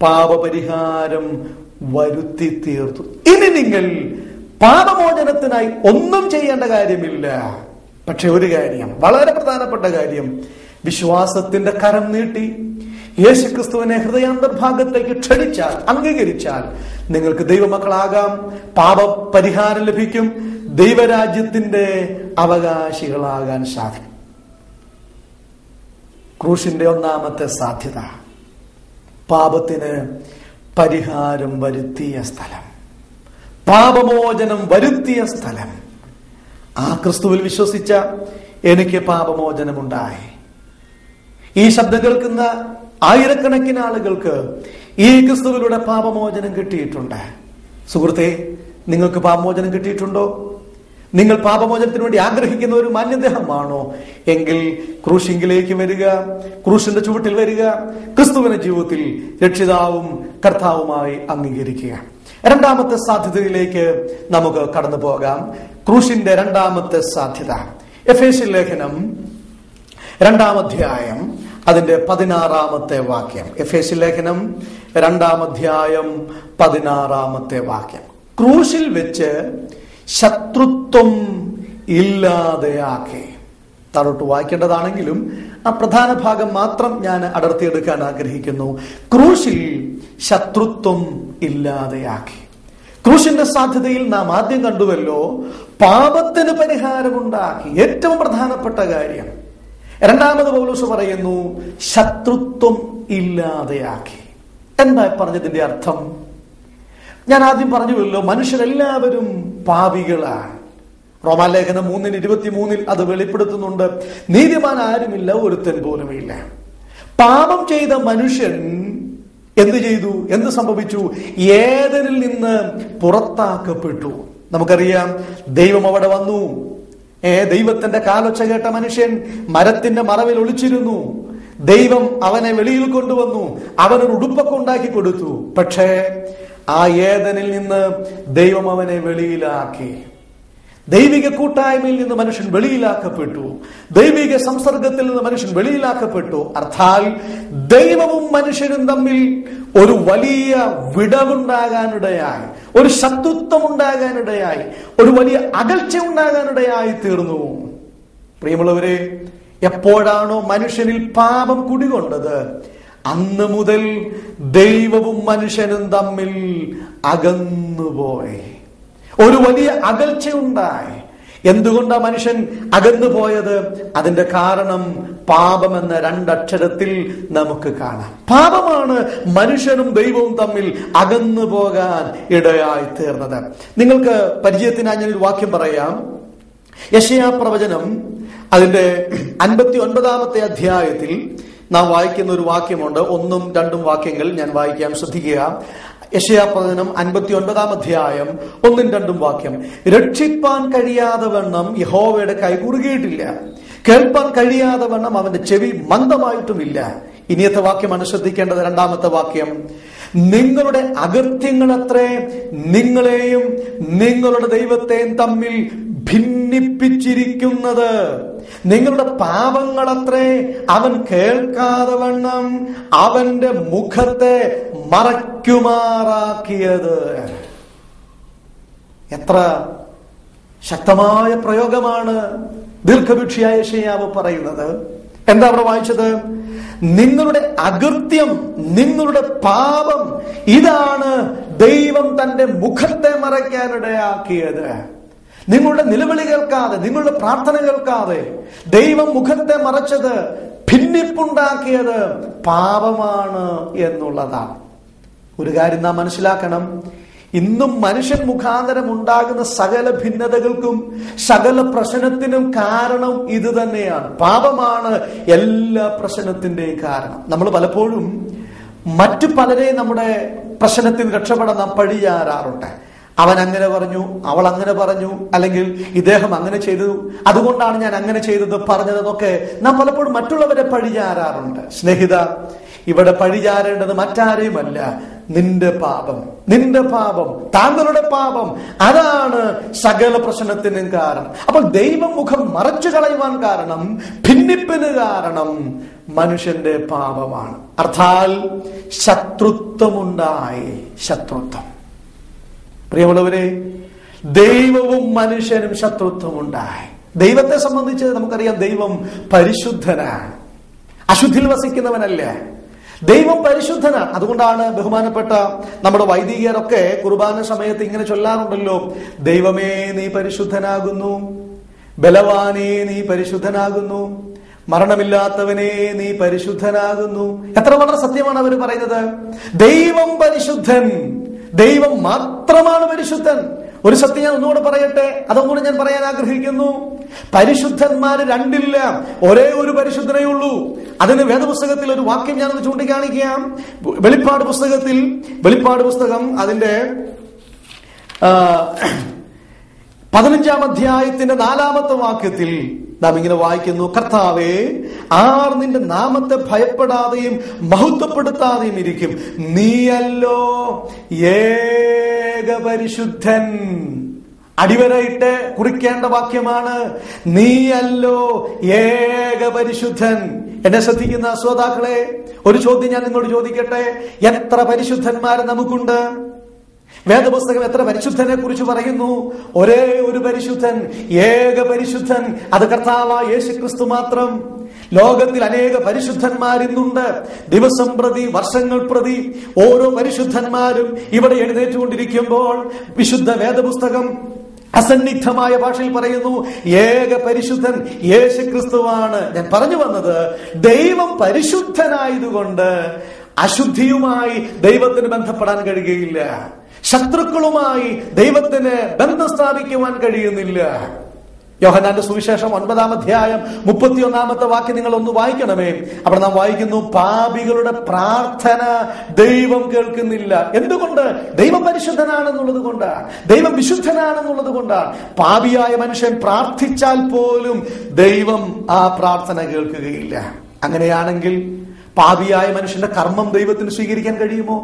പാപപരിഹാരം വരുത്തി തീർത്തു. ഇനി നിങ്ങൾ പാപമോചനത്തിനായി ഒന്നും ചെയ്യേണ്ട കാര്യമില്ല. പക്ഷെ ഒരു കാര്യം, വളരെ പ്രധാനപ്പെട്ട കാര്യം, വിശ്വാസത്തിന്റെ കരം നീട്ടി യേശുക്രിസ്തുവിനെ ഹൃദയാന്തർഭാഗത്തേക്ക് ക്ഷണിച്ചാൽ, അംഗീകരിച്ചാൽ നിങ്ങൾക്ക് ദൈവമക്കളാകാം, പാപപരിഹാരം ലഭിക്കും, ദൈവരാജ്യത്തിന്റെ അവകാശികളാകാൻ സാധിക്കും. ക്രൂശിന്റെ ഒന്നാമത്തെ സാധ്യത, പാപത്തിന് പരിഹാരം വരുത്തിയ സ്ഥലം, പാപമോചനം വരുത്തിയ സ്ഥലം. ആ ക്രിസ്തുവിൽ വിശ്വസിച്ച എനിക്ക് പാപമോചനമുണ്ടായി. ഈ ശബ്ദം കേൾക്കുന്ന ആയിരക്കണക്കിന് ആളുകൾക്ക് ഈ ക്രിസ്തുവിലൂടെ പാപമോചനം കിട്ടിയിട്ടുണ്ട്. സുഹൃത്തെ, നിങ്ങൾക്ക് പാപമോചനം കിട്ടിയിട്ടുണ്ടോ? നിങ്ങൾ പാപമോചനത്തിന് വേണ്ടി ആഗ്രഹിക്കുന്ന ഒരു മാന്യദേഹമാണോ? എങ്കിൽ ക്രൂശിങ്കിലേക്ക് വരിക, ക്രൂശിന്റെ ചുവട്ടിൽ വരിക, ക്രിസ്തുവിനെ ജീവിതത്തിൽ രക്ഷിതാവും കർത്താവുമായി അംഗീകരിക്കുക. രണ്ടാമത്തെ സാധ്യതയിലേക്ക് നമുക്ക് കടന്നു പോകാം. ക്രൂശിന്റെ രണ്ടാമത്തെ സാധ്യത, എഫേസ്യ ലേഖനം 2-ാം അധ്യായം അതിന്റെ 16-ാമത്തെ വാക്യം. എഫേസ്യ ലേഖനം 2-ാം അധ്യായം 16-ാമത്തെ വാക്യം. ക്രൂശിൽ വെച്ച് ശത്രുത്വം ഇല്ലാതെയാക്കി. താഴോട്ട് വായിക്കേണ്ടതാണെങ്കിലും ആ പ്രധാന ഭാഗം മാത്രം ഞാൻ അടർത്തിയെടുക്കാൻ ആഗ്രഹിക്കുന്നു. ക്രൂശിൽ ശത്രുത്വം ഇല്ലാതെയാക്കി. ക്രൂശിന്റെ സാധ്യതയിൽ നാം ആദ്യം കണ്ടുവല്ലോ, പാപത്തിന് പരിഹാരമുണ്ടാക്കി. ഏറ്റവും പ്രധാനപ്പെട്ട കാര്യം. രണ്ടാമത് പൗലോസ് പറയുന്നു, ശത്രുത്വം ഇല്ലാതെയാക്കി. എന്താ പറഞ്ഞതിന്റെ അർത്ഥം? ഞാൻ ആദ്യം പറഞ്ഞുവല്ലോ, മനുഷ്യരെല്ലാവരും പാപികളാണ്. റോമാലേഖനം 3:23 അത് വെളിപ്പെടുത്തുന്നുണ്ട്. നീതിമാൻ ആരുമില്ല, ഒരുത്തൻ പോലുമില്ല. പാപം ചെയ്ത മനുഷ്യൻ എന്ത് ചെയ്തു? എന്ത് സംഭവിച്ചു? ഏദനിൽ നിന്ന് പുറത്താക്കപ്പെട്ടു. നമുക്കറിയാം, ദൈവം അവിടെ വന്നു. ദൈവത്തിന്റെ കാലൊച്ച കേട്ട മനുഷ്യൻ മരത്തിന്റെ മറവിൽ ഒളിച്ചിരുന്നു. ദൈവം അവനെ വെളിയിൽ കൊണ്ടുവന്നു. അവനൊരു ഉടുപ്പൊക്കെ ഉണ്ടാക്കി കൊടുത്തു. പക്ഷേ ആ ഏദനിൽ നിന്ന് ദൈവം അവനെ വെളിയിലാക്കി. ദൈവിക കൂട്ടായ്മയിൽ നിന്ന് മനുഷ്യൻ വെളിയിലാക്കപ്പെട്ടു. ദൈവിക സംസർഗത്തിൽ നിന്ന് മനുഷ്യൻ വെളിയിലാക്കപ്പെട്ടു. അർത്ഥാൽ ദൈവവും മനുഷ്യനും തമ്മിൽ ഒരു വലിയ വിടവുണ്ടാകാനിടയായി, ഒരു ശത്രുത്വം ഉണ്ടാകാനിടയായി, ഒരു വലിയ അകൽച്ച ഉണ്ടാകാനിടയായി തീർന്നു. പ്രിയമുള്ളവരെ, എപ്പോഴാണോ മനുഷ്യനിൽ പാപം കുടികൊണ്ടത്, അന്ന് മുതൽ ദൈവവും മനുഷ്യനും തമ്മിൽ അകന്നുപോയി. ഒരു വലിയ അകൽച്ചയുണ്ടായി. എന്തുകൊണ്ടാ മനുഷ്യൻ അകന്നു പോയത്? അതിന്റെ കാരണം പാപമെന്ന രണ്ടക്ഷരത്തിൽ നമുക്ക് കാണാം. പാപമാണ് മനുഷ്യനും ദൈവവും തമ്മിൽ അകന്നു പോകാൻ ഇടയായി തീർന്നത്. നിങ്ങൾക്ക് പരിചയത്തിനായി ഞാനൊരു വാക്യം പറയാം. യെശയ്യാ പ്രവചനം അതിന്റെ 59-ാമത്തെ അധ്യായത്തിൽ നാം വായിക്കുന്ന ഒരു വാക്യമുണ്ട്. 1ഉം 2ഉം വാക്യങ്ങൾ ഞാൻ വായിക്കാം, ശ്രദ്ധിക്കുക. യെശയ്യാ പ്രവചനം 59-ാം അധ്യായം 1ഉം 2ഉം വാക്യം. രക്ഷിപ്പാൻ കഴിയാതെ വണ്ണം യഹോവയുടെ കൈ കുറുകിയിട്ടില്ല, കേൾപ്പാൻ കഴിയാതെ വണ്ണം അവന്റെ ചെവി മന്ദമായിട്ടുമില്ല. ഇനിയത്തെ വാക്യമാണ് ശ്രദ്ധിക്കേണ്ടത്. 2ാമത്തെ വാക്യം. നിങ്ങളുടെ അകൃത്യങ്ങളത്രേ നിങ്ങളെയും നിങ്ങളുടെ ദൈവത്തെയും തമ്മിൽ ഭിന്നിപ്പിച്ചിരിക്കുന്നത്. നിങ്ങളുടെ പാപങ്ങളത്രേ അവൻ കേൾക്കാതെ വണ്ണം അവന്റെ മുഖത്തെ മറയ്ക്കുമാറാക്കിയത്. എത്ര ശക്തമായ പ്രയോഗമാണ് ദീർഘവീക്ഷിയായ യെശയ്യാവ് പറയുന്നത്. എന്താ അവിടെ വായിച്ചത്? നിങ്ങളുടെ അകൃത്യം, നിങ്ങളുടെ പാപം, ഇതാണ് ദൈവം തന്റെ മുഖത്തെ മറയ്ക്കാനിടയാക്കിയത്. നിങ്ങളുടെ നിലവിളി കേൾക്കാതെ, നിങ്ങളുടെ പ്രാർത്ഥന കേൾക്കാതെ ദൈവം മുഖത്തെ മറച്ചത്, ഭിന്നിപ്പുണ്ടാക്കിയത് പാപമാണ് എന്നുള്ളതാണ്. ഒരു കാര്യം നാം മനസ്സിലാക്കണം. ഇന്നും മനുഷ്യൻ മുഖാന്തരം ഉണ്ടാകുന്ന സകല ഭിന്നതകൾക്കും സകല പ്രശ്നത്തിനും കാരണം ഇത് തന്നെയാണ്. പാപമാണ് എല്ലാ പ്രശ്നത്തിന്റെയും കാരണം. നമ്മൾ പലപ്പോഴും മറ്റു പലരെയും നമ്മുടെ പ്രശ്നത്തിൽ രക്ഷപ്പെടാൻ നാം പഴിചാരാറുണ്ട്. അവൻ അങ്ങനെ പറഞ്ഞു, അവൾ അങ്ങനെ പറഞ്ഞു, അല്ലെങ്കിൽ ഇദ്ദേഹം അങ്ങനെ ചെയ്തു, അതുകൊണ്ടാണ് ഞാൻ അങ്ങനെ ചെയ്തത് പറഞ്ഞതെന്നൊക്കെ നാം പലപ്പോഴും മറ്റുള്ളവരെ പഴിചാരാറുണ്ട്. സ്നേഹിത, ഇവിടെ പഴിചാരേണ്ടത് മറ്റാരെയുമല്ല, നിന്റെ പാപം, നിന്റെ പാപം, താങ്കളുടെ പാപം, അതാണ് സകല പ്രശ്നത്തിനും കാരണം. അപ്പോൾ ദൈവം മുഖം മറച്ചു കളയുവാൻ കാരണം, ഭിന്നിപ്പിന് കാരണം മനുഷ്യന്റെ പാപമാണ്. അർത്ഥാൽ ശത്രുത്വമുണ്ടായി. ശത്രുത്വം. പ്രിയമുള്ളവരെ, ദൈവവും മനുഷ്യനും ശത്രുത്വമുണ്ടായി. ദൈവത്തെ സംബന്ധിച്ച് നമുക്കറിയാം, ദൈവം പരിശുദ്ധനാണ്, അശുദ്ധിയിൽ വസിക്കുന്നവനല്ല. ദൈവം പരിശുദ്ധനാണ്. അതുകൊണ്ടാണ് ബഹുമാനപ്പെട്ട നമ്മുടെ വൈദികരൊക്കെ കുർബാന സമയത്ത് ഇങ്ങനെ ചൊല്ലാറുണ്ടല്ലോ, ദൈവമേ നീ പരിശുദ്ധനാകുന്നു, ബലവാനേ നീ പരിശുദ്ധനാകുന്നു, മരണമില്ലാത്തവനെ നീ പരിശുദ്ധനാകുന്നു. എത്ര വളരെ സത്യമാണ് അവർ പറയുന്നത്. ദൈവം പരിശുദ്ധൻ, ദൈവം മാത്രമാണ് പരിശുദ്ധൻ. ഒരു സത്യം ഞാൻ ഒന്നുകൂടെ പറയട്ടെ, അതൊന്നുകൂടെ ഞാൻ പറയാൻ ആഗ്രഹിക്കുന്നു. പരിശുദ്ധന്മാര് രണ്ടില്ല, ഒരേ ഒരു പരിശുദ്ധനേ ഉള്ളൂ. അതിന് വേദപുസ്തകത്തിൽ ഒരു വാക്യം ഞാനൊന്ന് ചൂണ്ടിക്കാണിക്കാം. വെളിപ്പാട് പുസ്തകം അതിന്റെ 15-ാം അധ്യായത്തിന്റെ 4-ാമത്തെ വാക്യത്തിൽ നാം ഇങ്ങനെ വായിക്കുന്നു, കർത്താവേ, ആർ നിന്റെ നാമത്തെ ഭയപ്പെടാതെയും മഹത്വപ്പെടുത്താതെയും ഇരിക്കും? നീയല്ലോ ഏക പരിശുദ്ധൻ. അടിവരയിട്ട് കുറിക്കേണ്ട വാക്യമാണ്, നീയല്ലോ ഏക പരിശുദ്ധൻ. എന്നെ ശ്രദ്ധിക്കുന്ന ശ്രോതാക്കളെ, ഒരു ചോദ്യം ഞാൻ നിങ്ങളോട് ചോദിക്കട്ടെ. എത്ര പരിശുദ്ധന്മാർ നമുക്കുണ്ട്? വേദപുസ്തകം എത്ര പരിശുദ്ധനെ കുറിച്ച് പറയുന്നു? ഒരേ ഒരു പരിശുദ്ധൻ, ഏക പരിശുദ്ധൻ, അത് കർത്താവായ യേശുക്രിസ്തു മാത്രം. ലോകത്തിൽ അനേക പരിശുദ്ധന്മാരിന്നുണ്ട്. ദിവസം പ്രതി, വർഷങ്ങൾ പ്രതി ഓരോ പരിശുദ്ധന്മാരും ഇവിടെ എഴുന്നേറ്റുകൊണ്ടിരിക്കുമ്പോൾ വിശുദ്ധ വേദപുസ്തകം അസന്നിഗ്ധമായ ഭാഷയിൽ പറയുന്നു, ഏക പരിശുദ്ധൻ യേശുക്രിസ്തുവാണ്. ഞാൻ പറഞ്ഞു വന്നത്, ദൈവം പരിശുദ്ധനായതുകൊണ്ട് അശുദ്ധിയുമായി ദൈവത്തിന് ബന്ധപ്പെടാൻ കഴിയുകയില്ല. ശത്രുക്കളുമായി ദൈവത്തിന് ബന്ധം സ്ഥാപിക്കുവാൻ കഴിയുന്നില്ല. യോഹന്നാന്റെ സുവിശേഷം 9-ാം അധ്യായം 31-ാമത്തെ വാക്യം നിങ്ങൾ ഒന്ന് വായിക്കണമേ. അവിടെ നാം വായിക്കുന്നു, പാപികളുടെ പ്രാർത്ഥന ദൈവം കേൾക്കുന്നില്ല. എന്തുകൊണ്ട്? ദൈവം പരിശുദ്ധനാണെന്നുള്ളത് കൊണ്ടാണ്, ദൈവം വിശുദ്ധനാണെന്നുള്ളത് കൊണ്ടാണ്. പാപിയായ മനുഷ്യൻ പ്രാർത്ഥിച്ചാൽ പോലും ദൈവം ആ പ്രാർത്ഥന കേൾക്കുകയില്ല. അങ്ങനെയാണെങ്കിൽ പാപിയായ മനുഷ്യന്റെ കർമ്മം ദൈവത്തിന് സ്വീകരിക്കാൻ കഴിയുമോ?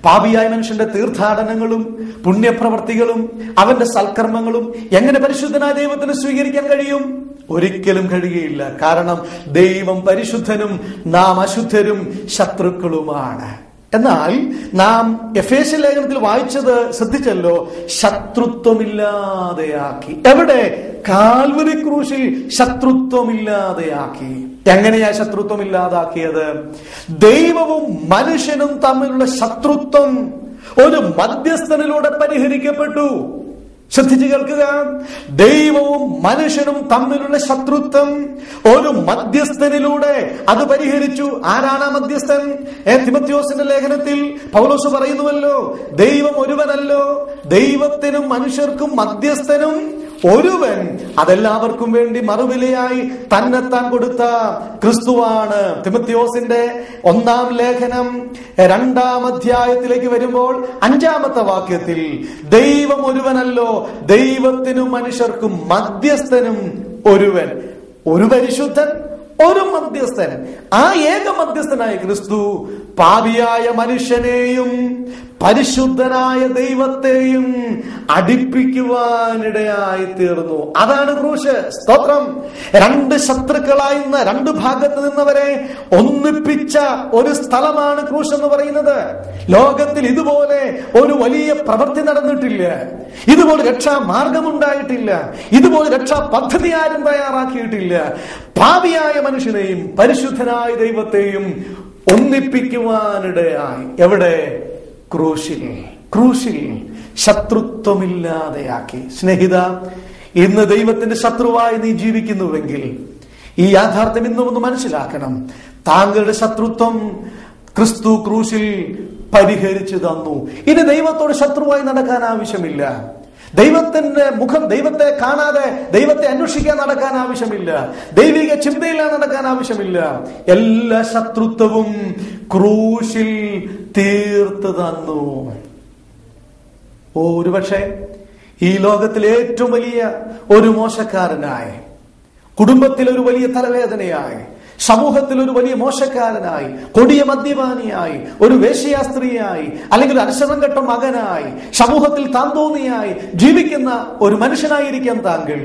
പാപിയായ മനുഷ്യന്റെ തീർത്ഥാടനങ്ങളും പുണ്യപ്രവർത്തികളും അവന്റെ സൽക്കർമ്മങ്ങളും എങ്ങനെ പരിശുദ്ധനായ ദൈവത്തിന് സ്വീകരിക്കാൻ കഴിയും? ഒരിക്കലും കഴിയുകയില്ല. കാരണം ദൈവം പരിശുദ്ധനും നാം അശുദ്ധരും ശത്രുക്കളുമാണ്. എന്നാൽ നാം എഫേസ്യ ലേഖനത്തിൽ വായിച്ചത് ശ്രദ്ധിച്ചല്ലോ, ശത്രുത്വമില്ലാതെയാക്കി. എവിടെ? കാൽവരി ക്രൂശിൽ ശത്രുത്വമില്ലാതെയാക്കി. എങ്ങനെയാ ശത്രുത്വം ഇല്ലാതാക്കിയത്? ദൈവവും മനുഷ്യനും തമ്മിലുള്ള ശത്രുത്വം ഒരു മധ്യസ്ഥനിലൂടെ പരിഹരിക്കപ്പെട്ടു. ശ്രദ്ധിച്ചു കേൾക്കുക. ദൈവവും മനുഷ്യനും തമ്മിലുള്ള ശത്രുത്വം ഒരു മധ്യസ്ഥനിലൂടെ അത് പരിഹരിച്ചു. ആരാണ് ആ മധ്യസ്ഥൻ? തിമോഥെയോസിന്റെ ലേഖനത്തിൽ പൗലോസ് പറയുന്നുവല്ലോ, ദൈവം ഒരുവനല്ലോ, ദൈവത്തിനും മനുഷ്യർക്കും മധ്യസ്ഥനും ഒരുവൻ, അതെല്ലാവർക്കും വേണ്ടി മറുവിലയായി തന്നെത്താൻ കൊടുത്ത ക്രിസ്തുവാണ്. തിമോഥെയോസിന്റെ 1-ാം ലേഖനം 2-ാം അധ്യായത്തിലേക്ക് വരുമ്പോൾ 5-ാമത്തെ വാക്യത്തിൽ, ദൈവം ഒരുവനല്ലോ, ദൈവത്തിനും മനുഷ്യർക്കും മധ്യസ്ഥനും ഒരുവൻ. ഒരു പരിശുദ്ധൻ, ഒരു മധ്യസ്ഥൻ. ആ ഏക മധ്യസ്ഥനായ ക്രിസ്തു പാപിയായ മനുഷ്യനെയും പരിശുദ്ധനായ ദൈവത്തെയും അടുപ്പിക്കുവാനിടയായി തീർന്നു. അതാണ് ക്രൂശ്. സ്തോത്രം. രണ്ട് ശത്രുക്കളായിരുന്ന രണ്ട് ഭാഗത്ത് നിന്നവരെ ഒന്നിപ്പിച്ച ഒരു സ്ഥലമാണ് ക്രൂശ് എന്ന് പറയുന്നത്. ലോകത്തിൽ ഇതുപോലെ ഒരു വലിയ പ്രവൃത്തി നടന്നിട്ടില്ല. ഇതുപോലെ രക്ഷാ മാർഗമുണ്ടായിട്ടില്ല. ഇതുപോലെ രക്ഷാ പദ്ധതി ആരും തയ്യാറാക്കിയിട്ടില്ല. പാപിയായ മനുഷ്യനെയും പരിശുദ്ധനായ ദൈവത്തെയും ഒന്നിപ്പിക്കുവാനിടയായി. എവിടെ? ക്രൂശിൽ. ക്രൂശിൽ ശത്രുത്വമില്ലാതെയാക്കി. സ്നേഹിത, ഇന്ന് ദൈവത്തിന്റെ ശത്രുവായി നീ ജീവിക്കുന്നുവെങ്കിൽ ഈ യാഥാർത്ഥ്യം ഇന്നും ഒന്ന് മനസ്സിലാക്കണം. താങ്കളുടെ ശത്രുത്വം ക്രിസ്തു ക്രൂശിൽ പരിഹരിച്ചു തന്നു. ഇനി ദൈവത്തോട് ശത്രുവായി നടക്കാൻ ആവശ്യമില്ല. ദൈവത്തിന്റെ മുഖം, ദൈവത്തെ കാണാതെ ദൈവത്തെ അന്വേഷിക്കാൻ നടക്കാൻ ആവശ്യമില്ല. ദൈവിക ചിന്തയില്ലാതെ നടക്കാൻ ആവശ്യമില്ല. എല്ലാ ശത്രുത്വവും ക്രൂശിൽ തീർത്തു തന്നു. ഒരുപക്ഷെ ഈ ലോകത്തിലെ ഏറ്റവും വലിയ ഒരു മോശക്കാരനായി, കുടുംബത്തിൽ ഒരു വലിയ തലവേദനയായി, സമൂഹത്തിൽ ഒരു വലിയ മോശക്കാരനായി, കൊടിയ മദ്യപാനിയായി, ഒരു വേശ്യാസ്ത്രീയായി, അല്ലെങ്കിൽ ഒരു അനുസരണം കെട്ട മകനായി, സമൂഹത്തിൽ താന്തോന്നിയായി ജീവിക്കുന്ന ഒരു മനുഷ്യനായിരിക്കാം താങ്കൾ.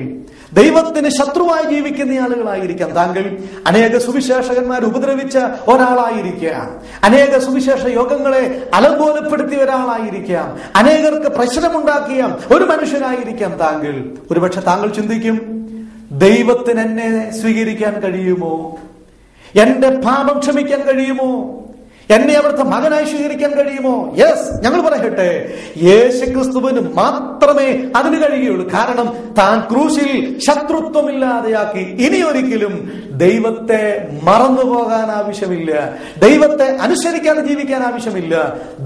ദൈവത്തിന് ശത്രുവായി ജീവിക്കുന്ന ആളുകളായിരിക്കാം താങ്കൾ. അനേക സുവിശേഷകന്മാർ ഉപദ്രവിച്ച ഒരാളായിരിക്കാം. അനേക സുവിശേഷ യോഗങ്ങളെ അലങ്കോലപ്പെടുത്തിയ ഒരാളായിരിക്കാം. അനേകർക്ക് പ്രശ്നമുണ്ടാക്കിയ ഒരു മനുഷ്യനായിരിക്കാം താങ്കൾ. ഒരുപക്ഷെ താങ്കൾ ചിന്തിക്കും, ദൈവത്തിന് എന്നെ സ്വീകരിക്കാൻ കഴിയുമോ? എന്റെ പാപം ക്ഷമിക്കാൻ കഴിയുമോ? എന്നെ അവിടുത്തെ മകനായി സ്വീകരിക്കാൻ കഴിയുമോ? യെസ്, ഞങ്ങൾ പറയട്ടെ, യേശുക്രിസ്തുവിന് മാത്രമേ അതിന് കഴിയുള്ളൂ. കാരണം താൻ ക്രൂശിൽ ശത്രുത്വമില്ലാതെയാക്കി. ഇനി ഒരിക്കലും ദൈവത്തെ മറന്നു പോകാൻ ആവശ്യമില്ല. ദൈവത്തെ അനുസരിക്കാതെ ജീവിക്കാൻ ആവശ്യമില്ല.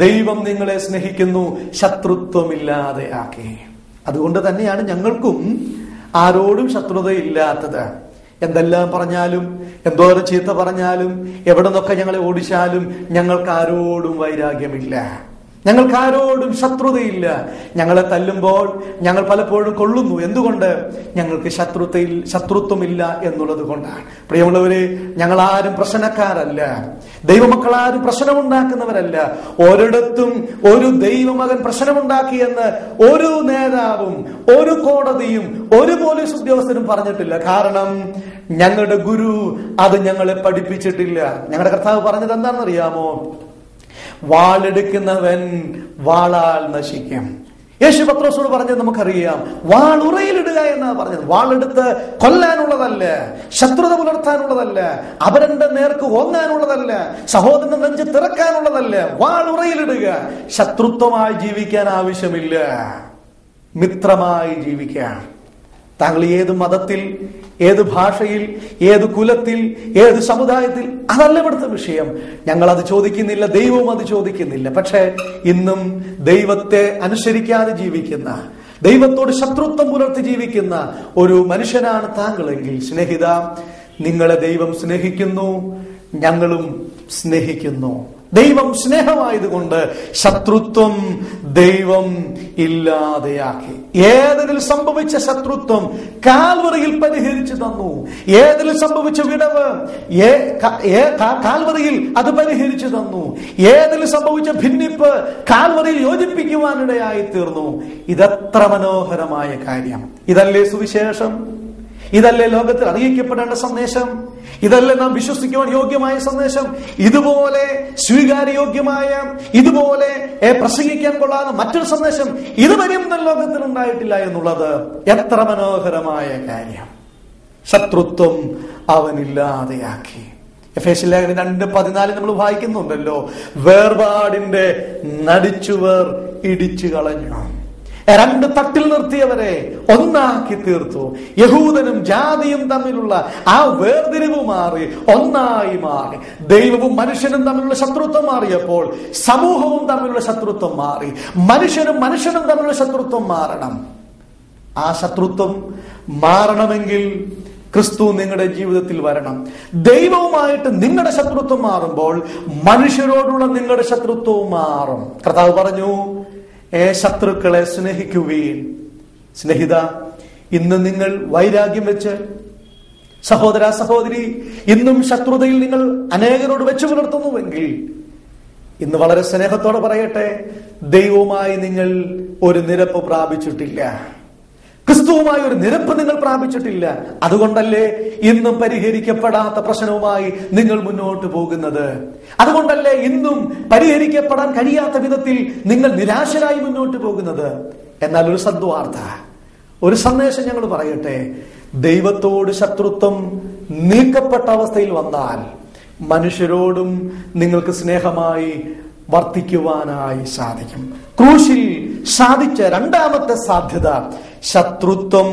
ദൈവം നിങ്ങളെ സ്നേഹിക്കുന്നു, ശത്രുത്വമില്ലാതെയാക്കി. അതുകൊണ്ട് തന്നെയാണ് ഞങ്ങൾക്കും ആരോടും ശത്രുതയില്ലാത്തത്. എന്തെല്ലാം പറഞ്ഞാലും, എന്തോരം ചീത്ത പറഞ്ഞാലും, എവിടെ നിന്നൊക്കെ ഞങ്ങളെ ഓടിച്ചാലും ഞങ്ങൾക്ക് ആരോടും വൈരാഗ്യമില്ല. ഞങ്ങൾക്ക് ആരോടും ശത്രുതയില്ല. ഞങ്ങളെ തല്ലുമ്പോൾ ഞങ്ങൾ പലപ്പോഴും കൊള്ളുന്നു. എന്തുകൊണ്ട്? ഞങ്ങൾക്ക് ശത്രുത്വമില്ല എന്നുള്ളത് കൊണ്ടാണ്. പ്രിയമുള്ളവരെ, ഞങ്ങൾ ആരും പ്രശ്നക്കാരല്ല. ദൈവമക്കളാരും പ്രശ്നമുണ്ടാക്കുന്നവരല്ല. ഒരിടത്തും ഒരു ദൈവമകൻ പ്രശ്നമുണ്ടാക്കിയെന്ന് ഒരു നേതാവും ഒരു കോടതിയും ഒരു പോലീസ് ഉദ്യോഗസ്ഥരും പറഞ്ഞിട്ടില്ല. കാരണം ഞങ്ങളുടെ ഗുരു അത് ഞങ്ങളെ പഠിപ്പിച്ചിട്ടില്ല. ഞങ്ങളുടെ കർത്താവ് പറഞ്ഞത് എന്താണെന്നറിയാമോ? വാളെടുക്കുന്നവൻ വാളാൽ നശിക്കും. യേശു പത്രോസോട് പറഞ്ഞത് നമുക്കറിയാം. വാൾ ഉറയിലിടുക എന്നാ പറഞ്ഞത്. വാളെടുത്ത് കൊല്ലാനുള്ളതല്ല, ശത്രുത പുലർത്താനുള്ളതല്ല, അവരന്റെ നേർക്ക് ഓങ്ങാനുള്ളതല്ല, സഹോദരന്റെ നെഞ്ച് തിറക്കാനുള്ളതല്ല. വാൾ ഉറയിലിടുക. ശത്രുത്വമായി ജീവിക്കാൻ ആവശ്യമില്ല, മിത്രമായി ജീവിക്കാൻ. താങ്കൾ ഏത് മതത്തിൽ, ഏത് ഭാഷയിൽ, ഏത് കുലത്തിൽ, ഏത് സമുദായത്തിൽ, അതല്ല ഇവിടുത്തെ വിഷയം. ഞങ്ങൾ അത് ചോദിക്കുന്നില്ല, ദൈവവും അത് ചോദിക്കുന്നില്ല. പക്ഷെ ഇന്നും ദൈവത്തെ അനുസരിക്കാതെ ജീവിക്കുന്ന, ദൈവത്തോട് ശത്രുത്വം പുലർത്തി ജീവിക്കുന്ന ഒരു മനുഷ്യനാണ് താങ്കളെങ്കിൽ, സ്നേഹിത, നിങ്ങളെ ദൈവം സ്നേഹിക്കുന്നു, ഞങ്ങളും സ്നേഹിക്കുന്നു. ദൈവം സ്നേഹമായതുകൊണ്ട് ശത്രുത്വം ദൈവം ഇല്ലാതെയാക്കി. ഏതിൽ സംഭവിച്ച ശത്രുത്വം കാൽവറിയിൽ പരിഹരിച്ചു തന്നു. ഏതിൽ സംഭവിച്ച വിടവ് കാൽവറിയിൽ അത് പരിഹരിച്ചു തന്നു. ഏതിൽ സംഭവിച്ച ഭിന്നിപ്പ് കാൽവറിയിൽ യോജിപ്പിക്കുവാനിടയായി തീർന്നു. ഇതെത്ര മനോഹരമായ കാര്യം! ഇതല്ലേ സുവിശേഷം? ഇതല്ലേ ലോകത്തിൽ അറിയിക്കപ്പെടേണ്ട സന്ദേശം? ഇതല്ലേ നാം വിശ്വസിക്കുവാൻ യോഗ്യമായ സന്ദേശം? ഇതുപോലെ സ്വീകാര്യോഗ്യമായ, ഇതുപോലെ പ്രസംഗിക്കാൻ കൊള്ളാവുന്ന മറ്റൊരു സന്ദേശം ഇതുവരെയും ലോകത്തിൽ ഉണ്ടായിട്ടില്ല എന്നുള്ളത് എത്ര മനോഹരമായ കാര്യം! ശത്രുത്വം അവനില്ലാതെയാക്കി. എഫേസ്യ ലേഖനം 2:14 നമ്മൾ വായിക്കുന്നുണ്ടല്ലോ, വേർപാടിന്റെ നടിച്ചുവർ ഇടിച്ചു കളഞ്ഞു. രണ്ട് തട്ടിൽ നിർത്തിയവരെ ഒന്നാക്കി തീർത്തു. യഹൂദനും ജാതിയും തമ്മിലുള്ള ആ വേർതിരിവ് മാറി, ഒന്നായി മാറി. ദൈവവും മനുഷ്യനും തമ്മിലുള്ള ശത്രുത്വം മാറിയപ്പോൾ സമൂഹവും തമ്മിലുള്ള ശത്രുത്വം മാറി. മനുഷ്യനും തമ്മിലുള്ള ശത്രുത്വം മാറണം. ആ ശത്രുത്വം മാറണമെങ്കിൽ ക്രിസ്തു നിങ്ങളുടെ ജീവിതത്തിൽ വരണം. ദൈവവുമായിട്ട് നിങ്ങളുടെ ശത്രുത്വം മാറുമ്പോൾ മനുഷ്യരോടുള്ള നിങ്ങളുടെ ശത്രുത്വവും മാറും. കർത്താവ് പറഞ്ഞു, ശത്രുക്കളെ സ്നേഹിക്കുവീൻ. സ്നേഹിത, ഇന്ന് നിങ്ങൾ വൈരാഗ്യം വെച്ച്, സഹോദര സഹോദരി, ഇന്നും ശത്രുതയിൽ നിങ്ങൾ അനേകരോട് വെച്ചു പുലർത്തുന്നുവെങ്കിൽ ഇന്ന് വളരെ സ്നേഹത്തോടെ പറയട്ടെ, ദൈവവുമായി നിങ്ങൾ ഒരു നിരപ്പ് പ്രാപിച്ചിട്ടില്ല. ക്രിസ്തുവുമായി ഒരു നിരപ്പ് നിങ്ങൾ പ്രാപിച്ചിട്ടില്ല. അതുകൊണ്ടല്ലേ ഇന്നും പരിഹരിക്കപ്പെടാത്ത പ്രശ്നവുമായി നിങ്ങൾ മുന്നോട്ട് പോകുന്നത്? അതുകൊണ്ടല്ലേ ഇന്നും പരിഹരിക്കപ്പെടാൻ കഴിയാത്ത വിധത്തിൽ നിങ്ങൾ നിരാശരായി മുന്നോട്ട് പോകുന്നത്? എന്നാൽ ഒരു സദ്വാർത്ത, ഒരു സന്ദേശം ഞങ്ങൾ പറയട്ടെ. ദൈവത്തോട് ശത്രുത്വം നീക്കപ്പെട്ട അവസ്ഥയിൽ വന്നാൽ മനുഷ്യരോടും നിങ്ങൾക്ക് സ്നേഹമായി വർത്തിക്കുവാനായി സാധിക്കും. ക്രൂശിൽ സാധിച്ച രണ്ടാമത്തെ സാധ്യത ശത്രുത്വം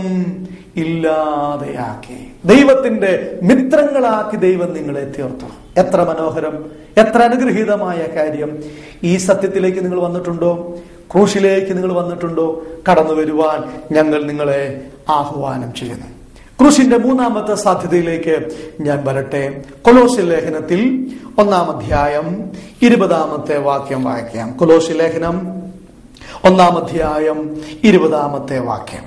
ഇല്ലാതെയാക്കി, ദൈവത്തിന്റെ മിത്രങ്ങളാക്കി ദൈവം നിങ്ങളെ തീർത്തു. എത്ര മനോഹരം, എത്ര അനുഗ്രഹീതമായ കാര്യം! ഈ സത്യത്തിലേക്ക് നിങ്ങൾ വന്നിട്ടുണ്ടോ? ക്രൂശിലേക്ക് നിങ്ങൾ വന്നിട്ടുണ്ടോ? കടന്നു വരുവാൻ ഞങ്ങൾ നിങ്ങളെ ആഹ്വാനം ചെയ്യുന്നു. ക്രൂശിന്റെ മൂന്നാമത്തെ സാധ്യതയിലേക്ക് ഞാൻ വരട്ടെ. കൊലോസ്യ ലേഖനത്തിൽ 1-ാം അധ്യായം 20-ാമത്തെ വാക്യം വായിക്കാം. കൊലോസ്യ ലേഖനം 1-ാം അധ്യായം 20-ാമത്തെ വാക്യം.